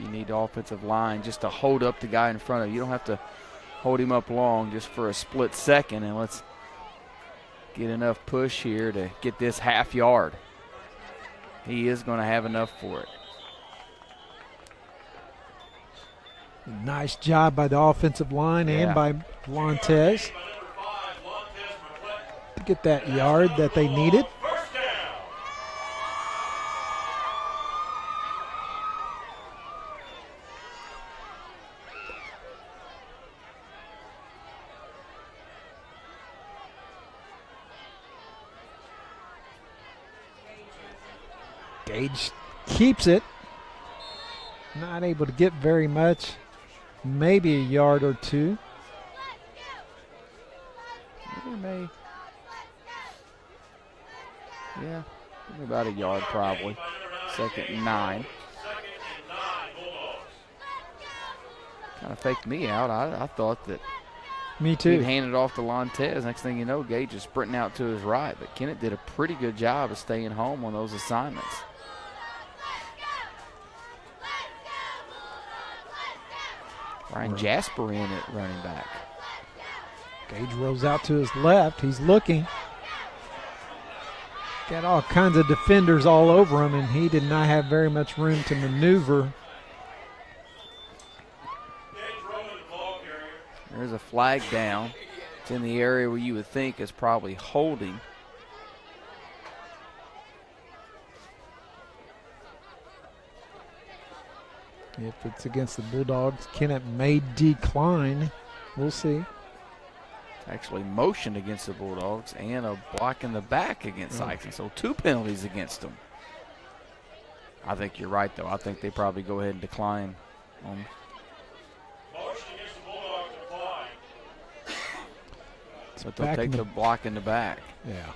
You need the offensive line just to hold up the guy in front of you. You don't have to hold him up long just for a split second, and let's get enough push here to get this half yard. He is going to have enough for it.
Nice job by the offensive line and by Lontez to get that yard that they needed. Gage keeps it. Not able to get very much. Maybe a yard or two.
Maybe about a yard probably. 2nd and 9. Kind of faked me out. I thought that
me too.
he'd hand it off to Lontez. Next thing you know, Gage is sprinting out to his right. But Kennett did a pretty good job of staying home on those assignments. Ryan Jasper in at running back.
Gage rolls out to his left. He's looking. Got all kinds of defenders all over him, and he did not have very much room to maneuver.
There's a flag down. It's in the area where you would think is probably holding.
If it's against the Bulldogs, Kennett may decline. We'll see.
Actually motioned against the Bulldogs and a block in the back against Sikeston. So 2 penalties against them. I think you're right, though. I think they probably go ahead and decline. But they'll take the block in the back.
Yeah.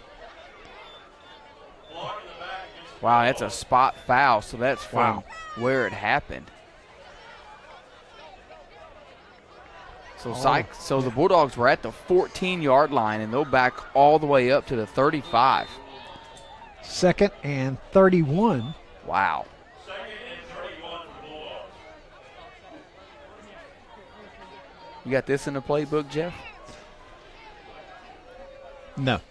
Wow, that's a spot foul, so that's from where it happened. So so the Bulldogs were at the 14-yard line, and they'll back all the way up to the 35.
2nd and 31
Wow.
Second and 31 for the Bulldogs.
You got this in the playbook, Jeff?
No.
You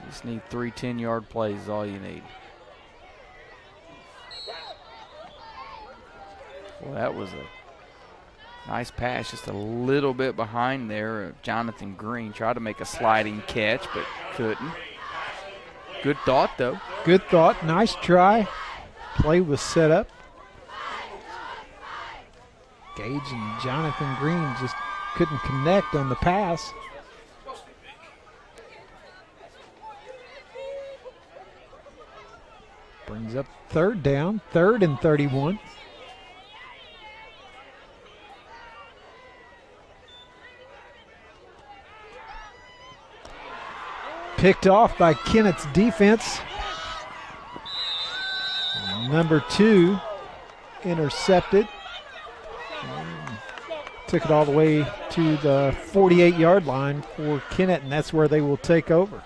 just need 3 10-yard plays is all you need. Well, that was a nice pass, just a little bit behind there. Jonathan Green tried to make a sliding catch, but couldn't. Good thought, though.
Good thought. Nice try. Play was set up. Gage and Jonathan Green just couldn't connect on the pass. Brings up third down, 3rd and 31. Picked off by Kennett's defense. Number 2 intercepted. Took it all the way to the 48-yard line for Kennett, and that's where they will take over.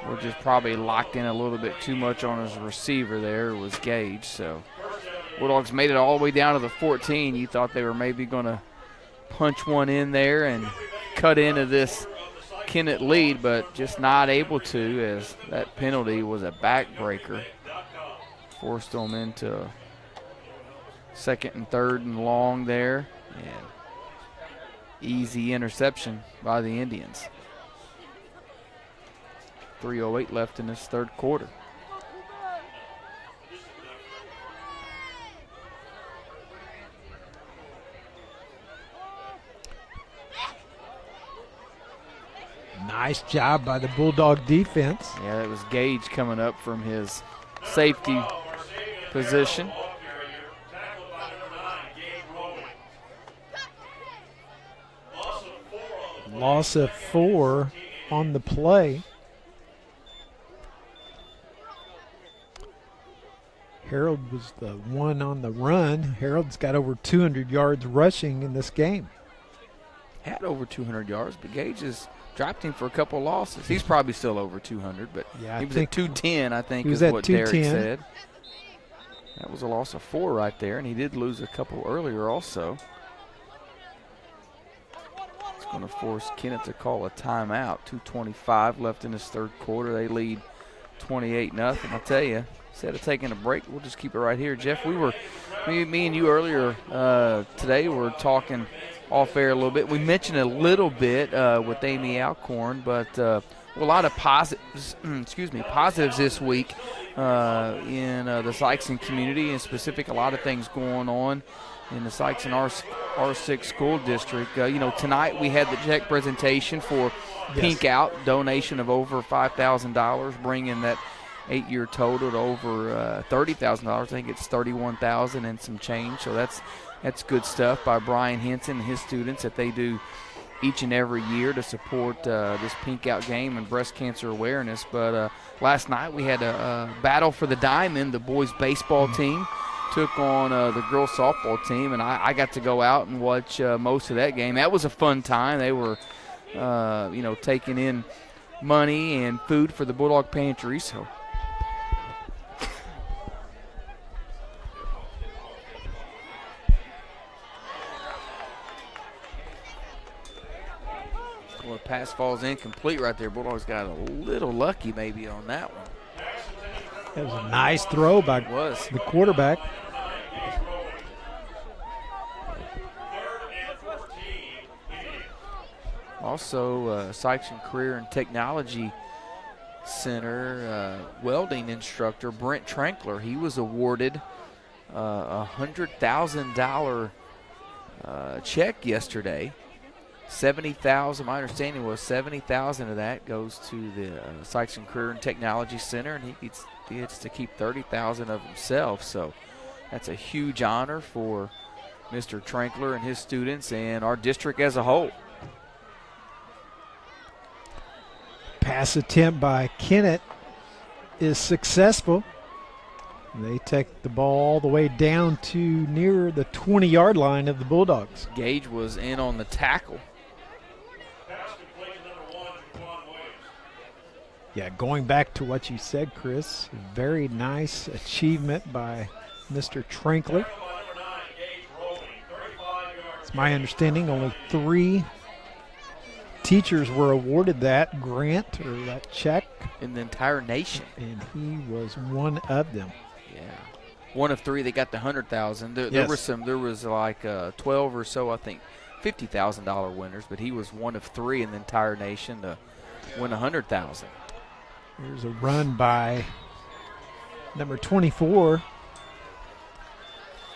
We're just probably locked in a little bit too much on his receiver there, was Gage. So Bulldogs made it all the way down to the 14. You thought they were maybe going to punch one in there and cut into this Kennett lead, but just not able to, as that penalty was a backbreaker. Forced them into 2nd and 3rd and long there, and easy interception by the Indians. 3:08 left in this 3rd quarter.
Nice job by the Bulldog defense.
Yeah, that was Gage coming up from his safety position.
Loss of 4 on the play. Harold was the one on the run. Harold's got over 200 yards rushing in this game.
Had over 200 yards, but Gage has dropped him for a couple losses. He's probably still over 200, but
yeah,
he was at 210, I think,
is
is what
210.
Derek said. That was a loss of 4 right there, and he did lose a couple earlier also. It's going to force Kennett to call a timeout. 2:25 left in this 3rd quarter. They lead 28-0. I'll tell you, instead of taking a break, we'll just keep it right here. Jeff, me and you earlier today were talking off air a little bit. We mentioned a little bit with Amy Alcorn, but a lot of positives this week in the Sikeston community, and specific, a lot of things going on in the Sikeston R6 school district. Tonight we had the check presentation for Pink Out, donation of over $5,000, bringing that 8-year total to over $30,000. I think it's $31,000 and some change. So that's good stuff by Brian Henson and his students that they do each and every year to support this Pink Out game and breast cancer awareness. But last night we had a battle for the diamond. The boys baseball team took on the girls softball team, and I got to go out and watch most of that game. That was a fun time. They were, taking in money and food for the Bulldog Pantry. So well, the pass falls incomplete right there. Bulldogs got a little lucky maybe on that one.
That was a nice throw by the quarterback.
Also, Sikeston Career and Technology Center welding instructor Brent Trankler, he was awarded a $100,000 check yesterday. $70,000, my understanding was $70,000 of that goes to the Sikeston Career and Technology Center, and he gets to keep $30,000 of himself. So that's a huge honor for Mr. Trankler and his students and our district as a whole.
Pass attempt by Kennett is successful. They take the ball all the way down to near the 20-yard line of the Bulldogs.
Gage was in on the tackle.
Yeah, going back to what you said, Chris, very nice achievement by Mr. Trinkler. It's my understanding only 3 teachers were awarded that grant or that check.
In the entire nation.
And he was one of them.
Yeah. One of 3 that got the $100,000. There
Yes.
there was like 12 or so, I think, $50,000 winners, but he was one of 3 in the entire nation to win $100,000.
Here's a run by number 24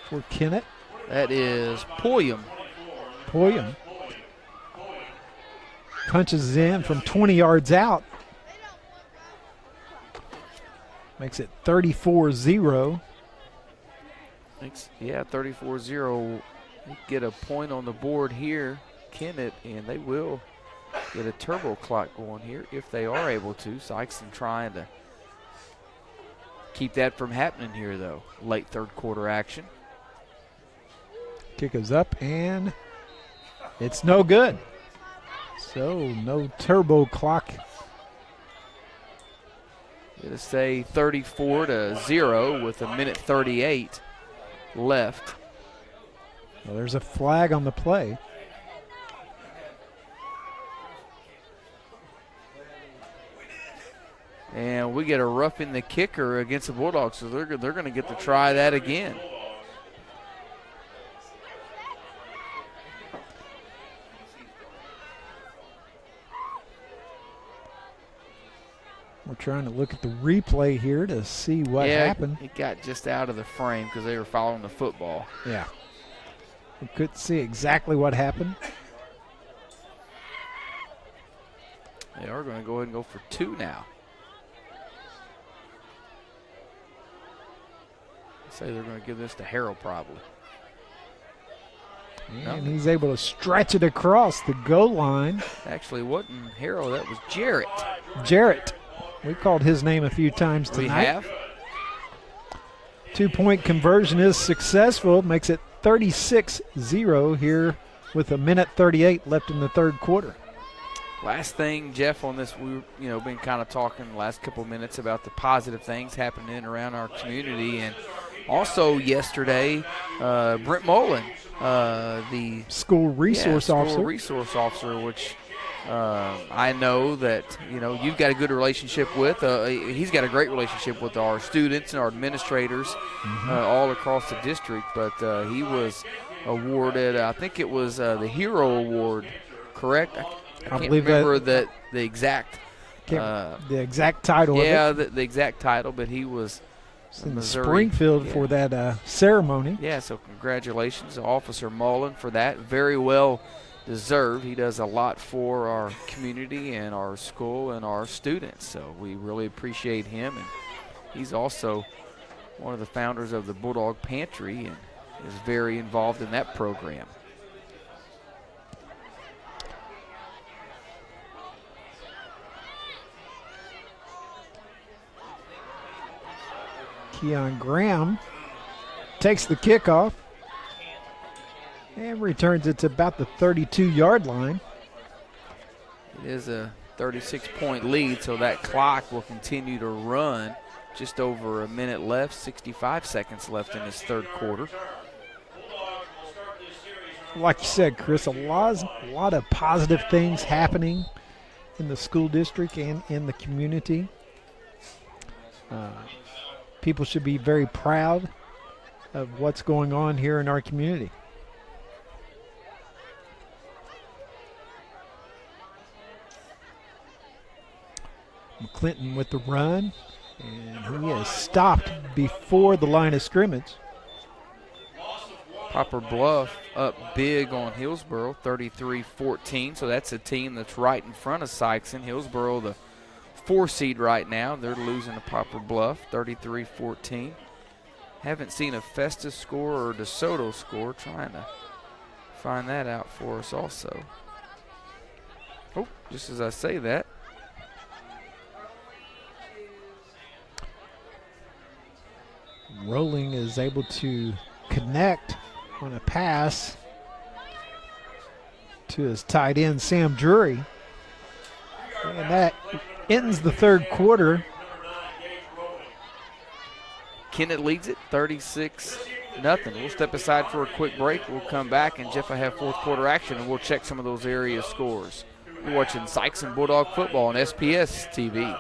for Kennett.
That is Poyam.
Poyam punches in from 20 yards out. Makes it 34-0.
Yeah, 34-0. Get a point on the board here, Kennett, and they will get a turbo clock going here if they are able to. Sikeston trying to keep that from happening here, though. Late third quarter action.
Kick is up, and it's no good. So no turbo clock.
It'll say 34-0 with a minute 38 left.
Well, there's a flag on the play.
And we get a roughing the kicker against the Bulldogs, so they're going to get to try that again.
We're trying to look at the replay here to see what happened.
It got just out of the frame because they were following the football.
Yeah. We couldn't see exactly what happened.
They are going to go ahead and go for 2 now. Say they're going to give this to Harrell probably.
And he's able to stretch it across the goal line.
Actually, wasn't Harrell, that was Jarrett.
Jarrett. We called his name a few times tonight.
We have.
2-point conversion is successful. Makes it 36-0 here with a minute 38 left in the third quarter.
Last thing, Jeff, on this, we've been kind of talking the last couple of minutes about the positive things happening in and around our community. And also yesterday, Brent Mullen, the
school resource
officer, which I know that, you've got a good relationship with. He's got a great relationship with our students and our administrators all across the district. But he was awarded, I think it was the Hero Award, correct? I can't remember the exact
title.
Yeah,
of it.
the exact title, but he was
in Springfield for that ceremony.
Yeah, so congratulations to Officer Mullen for that. Very well deserved. He does a lot for our community and our school and our students, so we really appreciate him. And he's also one of the founders of the Bulldog Pantry and is very involved in that program.
Keon Graham takes the kickoff and returns it to about the 32-yard line.
It is a 36-point lead, so that clock will continue to run. Just over a minute left, 65 seconds left in this third quarter.
Like you said, Chris, a lot of positive things happening in the school district and in the community. People should be very proud of what's going on here in our community. McClinton with the run, and he is stopped before the line of scrimmage.
Poplar Bluff up big on Hillsboro, 33-14, so that's a team that's right in front of Sikeston. Hillsboro, the 4 seed right now. They're losing to Poplar Bluff, 33-14. Haven't seen a Festus score or a DeSoto score. Trying to find that out for us also. Oh, just as I say that.
Rolling is able to connect on a pass to his tight end, Sam Drury. And that ends the third quarter.
Kennett leads it 36-0. We'll step aside for a quick break. We'll come back, and Jeff will have fourth quarter action, and we'll check some of those area scores. You're watching Sikeston Bulldog football on SPS TV.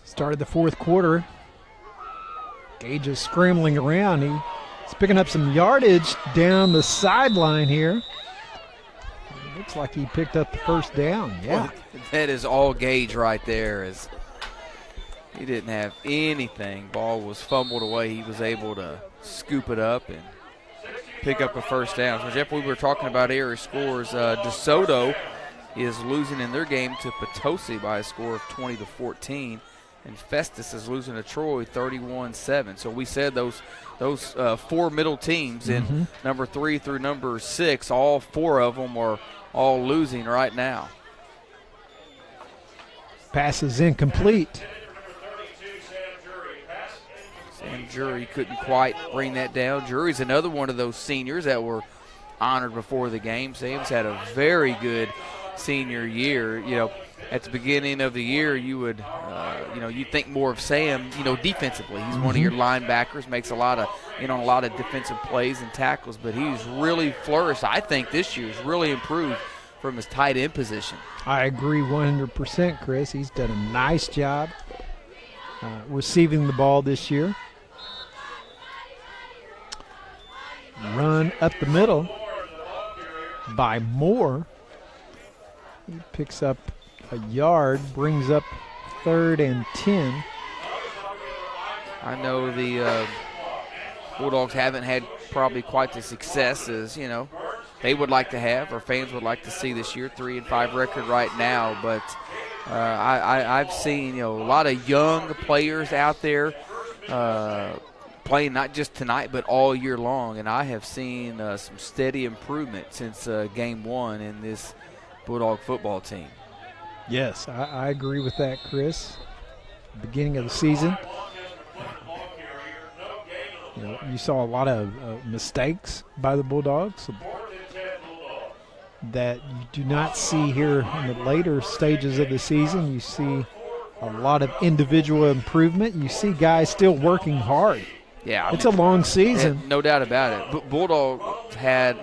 Started the fourth quarter. Gage is scrambling around. He's picking up some yardage down the sideline here. Looks like he picked up the first down. Yeah.
Well, that is all Gage right there. As he didn't have anything. Ball was fumbled away. He was able to scoop it up and pick up a first down. So, Jeff, we were talking about area scores. DeSoto is losing in their game to Potosi by a score of 20-14. And Festus is losing to Troy 31-7. So we said those four middle teams in number 3 through number 6, all four of them are all losing right now.
Pass is incomplete.
Sam Jury couldn't quite bring that down. Jury's another one of those seniors that were honored before the game. Sam's had a very good senior year. You know, at the beginning of the year, you would, you think more of Sam, defensively. He's one of your linebackers, makes a lot of defensive plays and tackles, but he's really flourished. I think this year's really improved from his tight end position.
I agree 100%, Chris. He's done a nice job receiving the ball this year. Run up the middle by Moore. He picks up a yard, brings up 3rd and 10.
I know the Bulldogs haven't had probably quite the success as, they would like to have, or fans would like to see this year. 3-5 record right now, but I've seen a lot of young players out there playing not just tonight but all year long, and I have seen some steady improvement since game 1 in this Bulldog football team.
Yes, I agree with that, Chris. Beginning of the season, you saw a lot of mistakes by the Bulldogs that you do not see here in the later stages of the season. You see a lot of individual improvement. You see guys still working hard.
Yeah,
it's a long season.
No doubt about it. But Bulldogs had,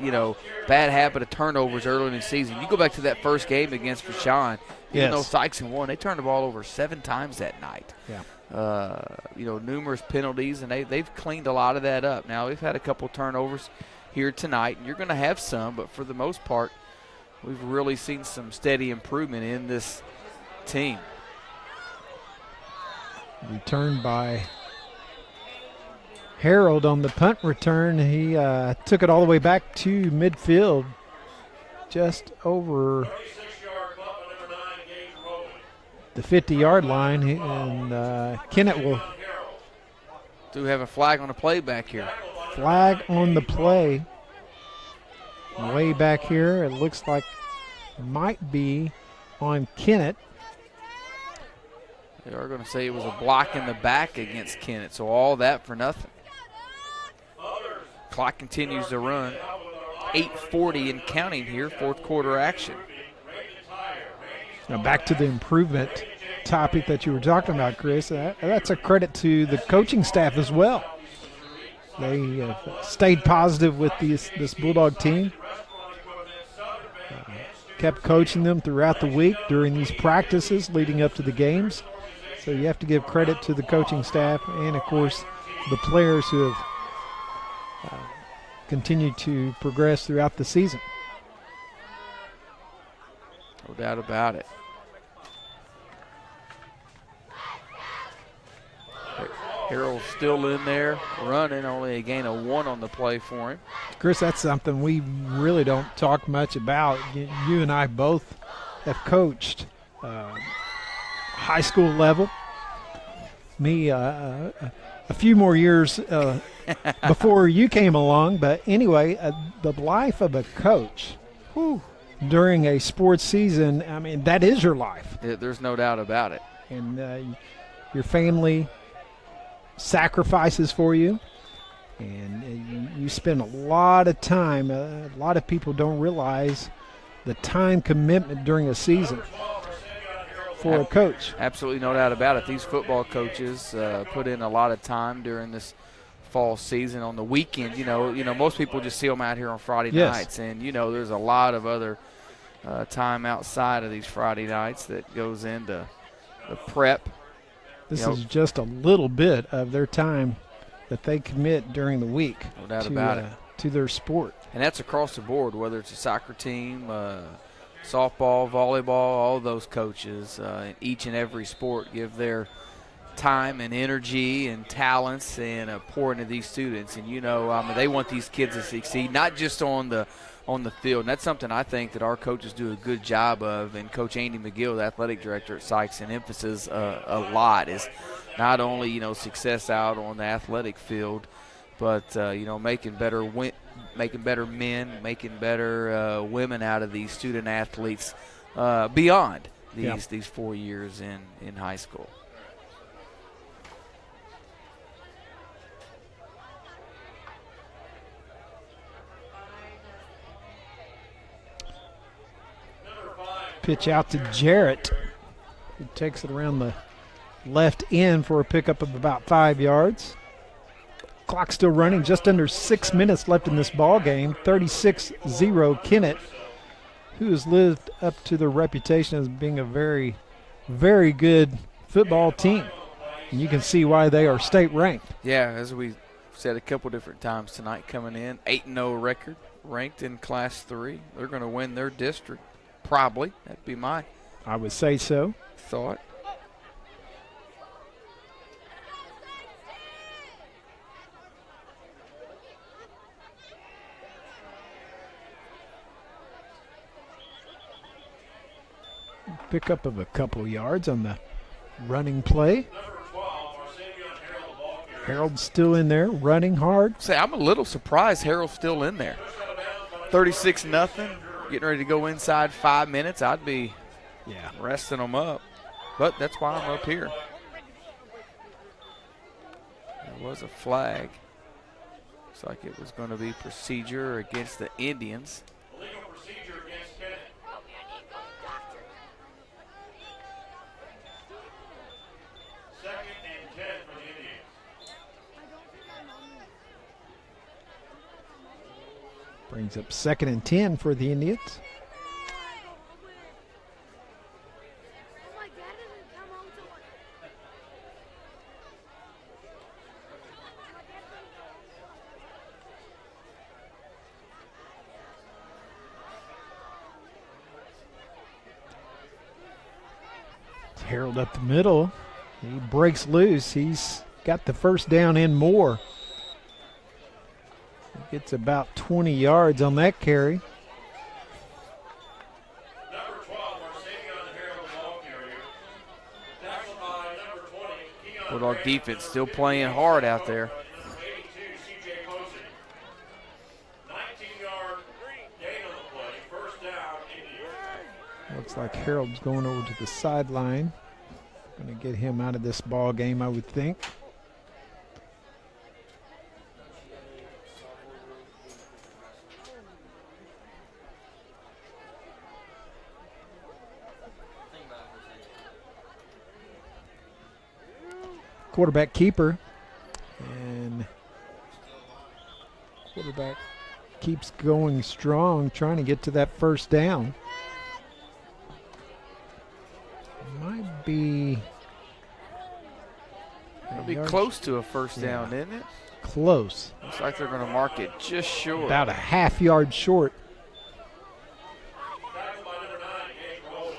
bad habit of turnovers early in the season. You go back to that first game against Vashon, even though Sikeston won, they turned the ball over 7 times that night.
Yeah.
Numerous penalties, and they've cleaned a lot of that up. Now, we've had a couple turnovers here tonight, and you're going to have some, but for the most part, we've really seen some steady improvement in this team.
Returned by Harold on the punt return. He took it all the way back to midfield, just over the 50-yard line, and Kennett will
do have a flag on the play back here.
Flag on the play. Way back here, it looks like might be on Kennett.
They are going to say it was a block in the back against Kennett, so all that for nothing. Clock continues to run. 8:40 and counting here, fourth quarter action.
Now back to the improvement topic that you were talking about, Chris. That's a credit to the coaching staff as well. They have stayed positive with this Bulldog team. Kept coaching them throughout the week during these practices leading up to the games. So you have to give credit to the coaching staff and, of course, the players who have continued to progress throughout the season.
No doubt about it. Harold's still in there running, only a gain of 1 on the play for him.
Chris, that's something we really don't talk much about. You and I both have coached high school level. Me, a few more years before you came along. But anyway, the life of a coach during a sports season, I mean, that is your life.
There's no doubt about it.
And your family sacrifices for you, and you spend a lot of time. A lot of people don't realize the time commitment during a season for a coach.
Absolutely no doubt about it. These football coaches put in a lot of time during this fall season. On the weekend, you know, most people just see them out here on Friday nights, and there's a lot of other time outside of these Friday nights that goes into the prep.
This is just a little bit of their time that they commit during the week to their sport.
And that's across the board, whether it's a soccer team, softball, volleyball, all those coaches in each and every sport give their time and energy and talents and pour into these students. And, they want these kids to succeed, not just on the field. And that's something I think that our coaches do a good job of. And Coach Andy McGill, the athletic director at Sikeston, emphasizes a lot is not only, success out on the athletic field, but, making better men, making better women out of these student athletes beyond these 4 years in high school.
Pitch out to Jarrett, who takes it around the left end for a pickup of about 5 yards. Clock still running, just under 6 minutes left in this ball game. 36-0 Kennett, who has lived up to their reputation as being a very, very good football team. And you can see why they are state ranked.
Yeah, as we said a couple different times tonight, coming in 8-0 record, ranked in Class 3. They're going to win their district. Probably. That'd be my
I would say so.
Thought.
Pickup of a couple yards on the running play. Harold's still in there, running hard.
Say, I'm a little surprised Harold's still in there. 36-0. Getting ready to go inside 5 minutes, I'd be resting them up. But that's why I'm up here. There was a flag. Looks like it was going to be procedure against the Indians.
Legal procedure against Kennett. Second and 10 for the Indians.
Brings up 2nd and 10 for the Indians. Harold up the middle. He breaks loose. He's got the first down and more. He gets about 20 yards on that carry.
Number 12, Marsavion Harold ball carrier. Tackled by number 20, Keon
Bulldog defense still playing hard out there.
Number 82, CJ Posey. 19-yard gain on the play. First down, Indians.
Looks like Harold's going over to the sideline. Going to get him out of this ball game, I would think. quarterback keeper. And quarterback keeps going strong, trying to get to that first down. Might be...
It'll be close to a first down, isn't it?
Close.
Looks like they're going to mark it just short.
About a half yard short.
Tackle by number 9, Gabe Bowling.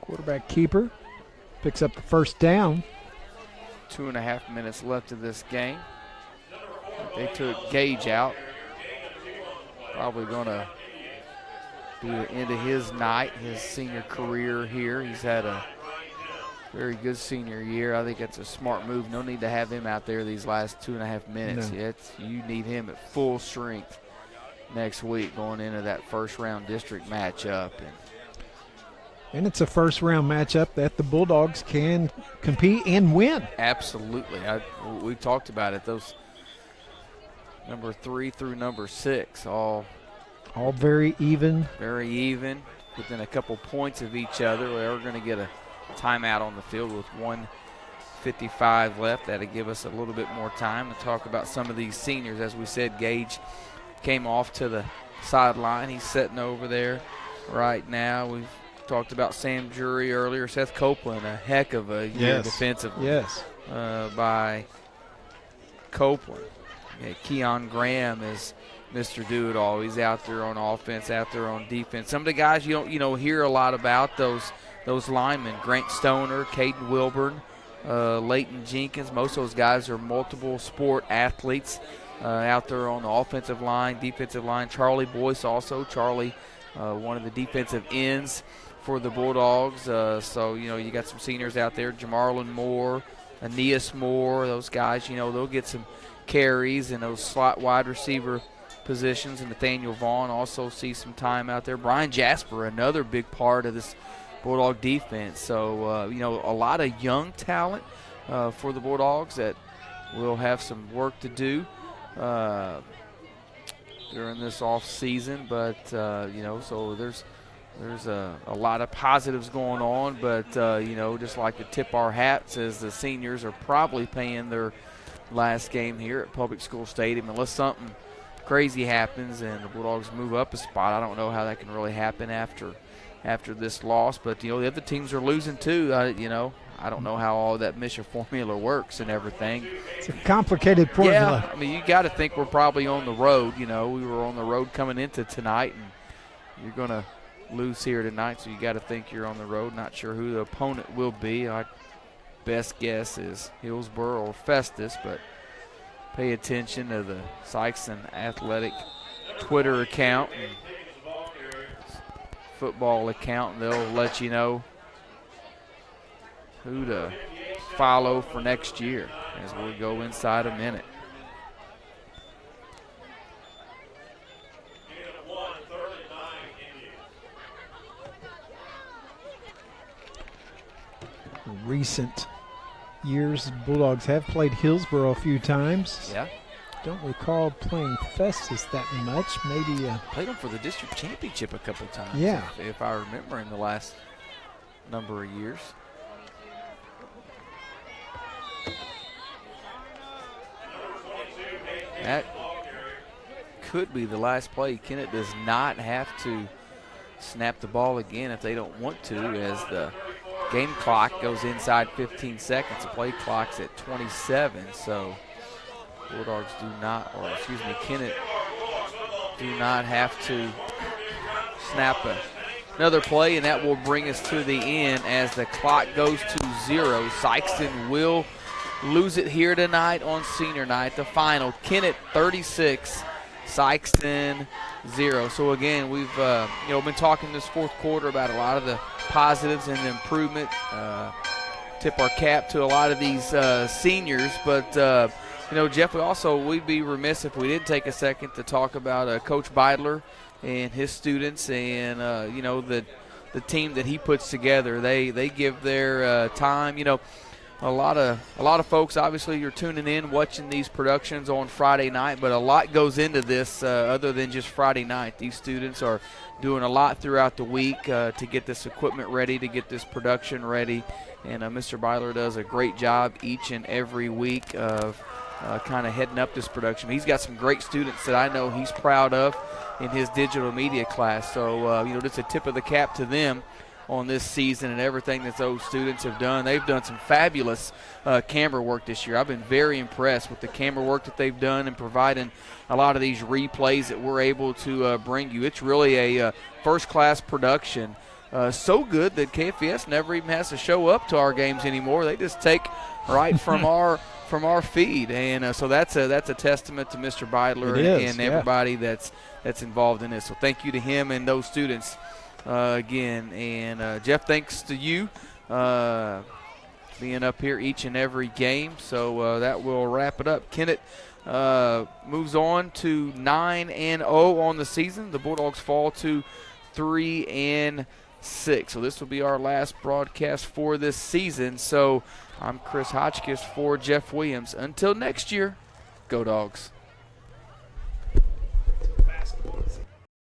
Quarterback keeper picks up the first down.
2.5 minutes left of this game. They took Gage out. Probably going to be the end of his night, his senior career here. He's had a very good senior year. I think that's a smart move. No need to have him out there these last 2.5 minutes.
No.
Yet you need him at full strength next week going into that first-round district matchup.
And it's a first-round matchup that the Bulldogs can compete and win.
Absolutely. We talked about it. Those number 3 through number 6 all
very even.
very even, within a couple points of each other. We're going to get a timeout on the field with 1:55 left. That'll give us a little bit more time to talk about some of these seniors. As we said, Gage came off to the sideline. He's sitting over there right now. We've talked about Sam Drury earlier. Seth Copeland, a heck of a year defensively.
Yes.
By Copeland. Yeah, Keon Graham is Mr. Do-It-All. He's out there on offense, out there on defense. Some of the guys you don't hear a lot about, those linemen, Grant Stoner, Caden Wilburn, Leighton Jenkins. Most of those guys are multiple sport athletes out there on the offensive line, defensive line. Charlie Boyce also. Charlie, one of the defensive ends for the Bulldogs. So, you got some seniors out there, Jamarlin Moore, Aeneas Moore. Those guys, they'll get some carries in those slot wide receiver positions. And Nathaniel Vaughn also sees some time out there. Brian Jasper, another big part of this Bulldog defense. So, a lot of young talent for the Bulldogs that will have some work to do during this off season. But, so there's a lot of positives going on, but, just like to tip our hats as the seniors are probably paying their last game here at Public School Stadium. Unless something crazy happens and the Bulldogs move up a spot, I don't know how that can really happen after this loss. But, the other teams are losing too. I don't know how all that Misha formula works and everything.
It's a complicated formula.
Yeah, you got to think we're probably on the road. We were on the road coming into tonight, and you're going to lose here tonight, so you got to think you're on the road. Not sure who the opponent will be. Our best guess is Hillsborough or Festus, but pay attention to the Sikeston Athletic Twitter account and football account, and they'll let you know who to follow for next year as we'll go inside a minute.
Recent years, Bulldogs have played Hillsborough a few times.
Yeah.
Don't recall playing Festus that much. Maybe
played them for the district championship a couple times.
Yeah.
If I remember, in the last number of years. That could be the last play. Kennett does not have to snap the ball again if they don't want to, as the game clock goes inside 15 seconds. The play clock's at 27, so Bulldogs Kennett do not have to snap another play, and that will bring us to the end as the clock goes to 0. Sikeston will lose it here tonight on senior night. The final, Kennett 36, Sikeston 0. So again, we've been talking this fourth quarter about a lot of the positives and the improvement. Tip our cap to a lot of these seniors, but Jeff, we'd be remiss if we didn't take a second to talk about Coach Beidler and his students and, the team that he puts together. They give their time. A lot of folks, obviously, you're tuning in, watching these productions on Friday night, but a lot goes into this other than just Friday night. These students are doing a lot throughout the week to get this equipment ready, to get this production ready, and Mr. Beidler does a great job each and every week of kind of heading up this production. He's got some great students that I know he's proud of in his digital media class, so just a tip of the cap to them on this season and everything that those students have done. They've done some fabulous camera work this year. I've been very impressed with the camera work that they've done and providing a lot of these replays that we're able to bring you. It's really a first-class production. So good that KFVS never even has to show up to our games anymore. They just take right from our feed, and so that's a testament to Mr. Beidler and everybody that's involved in this. So thank you to him and those students. Again, and Jeff, thanks to you being up here each and every game. So that will wrap it up. Kennett moves on to 9-0 on the season. The Bulldogs fall to 3-6. So this will be our last broadcast for this season. So I'm Chris Hotchkiss for Jeff Williams. Until next year, go Dogs.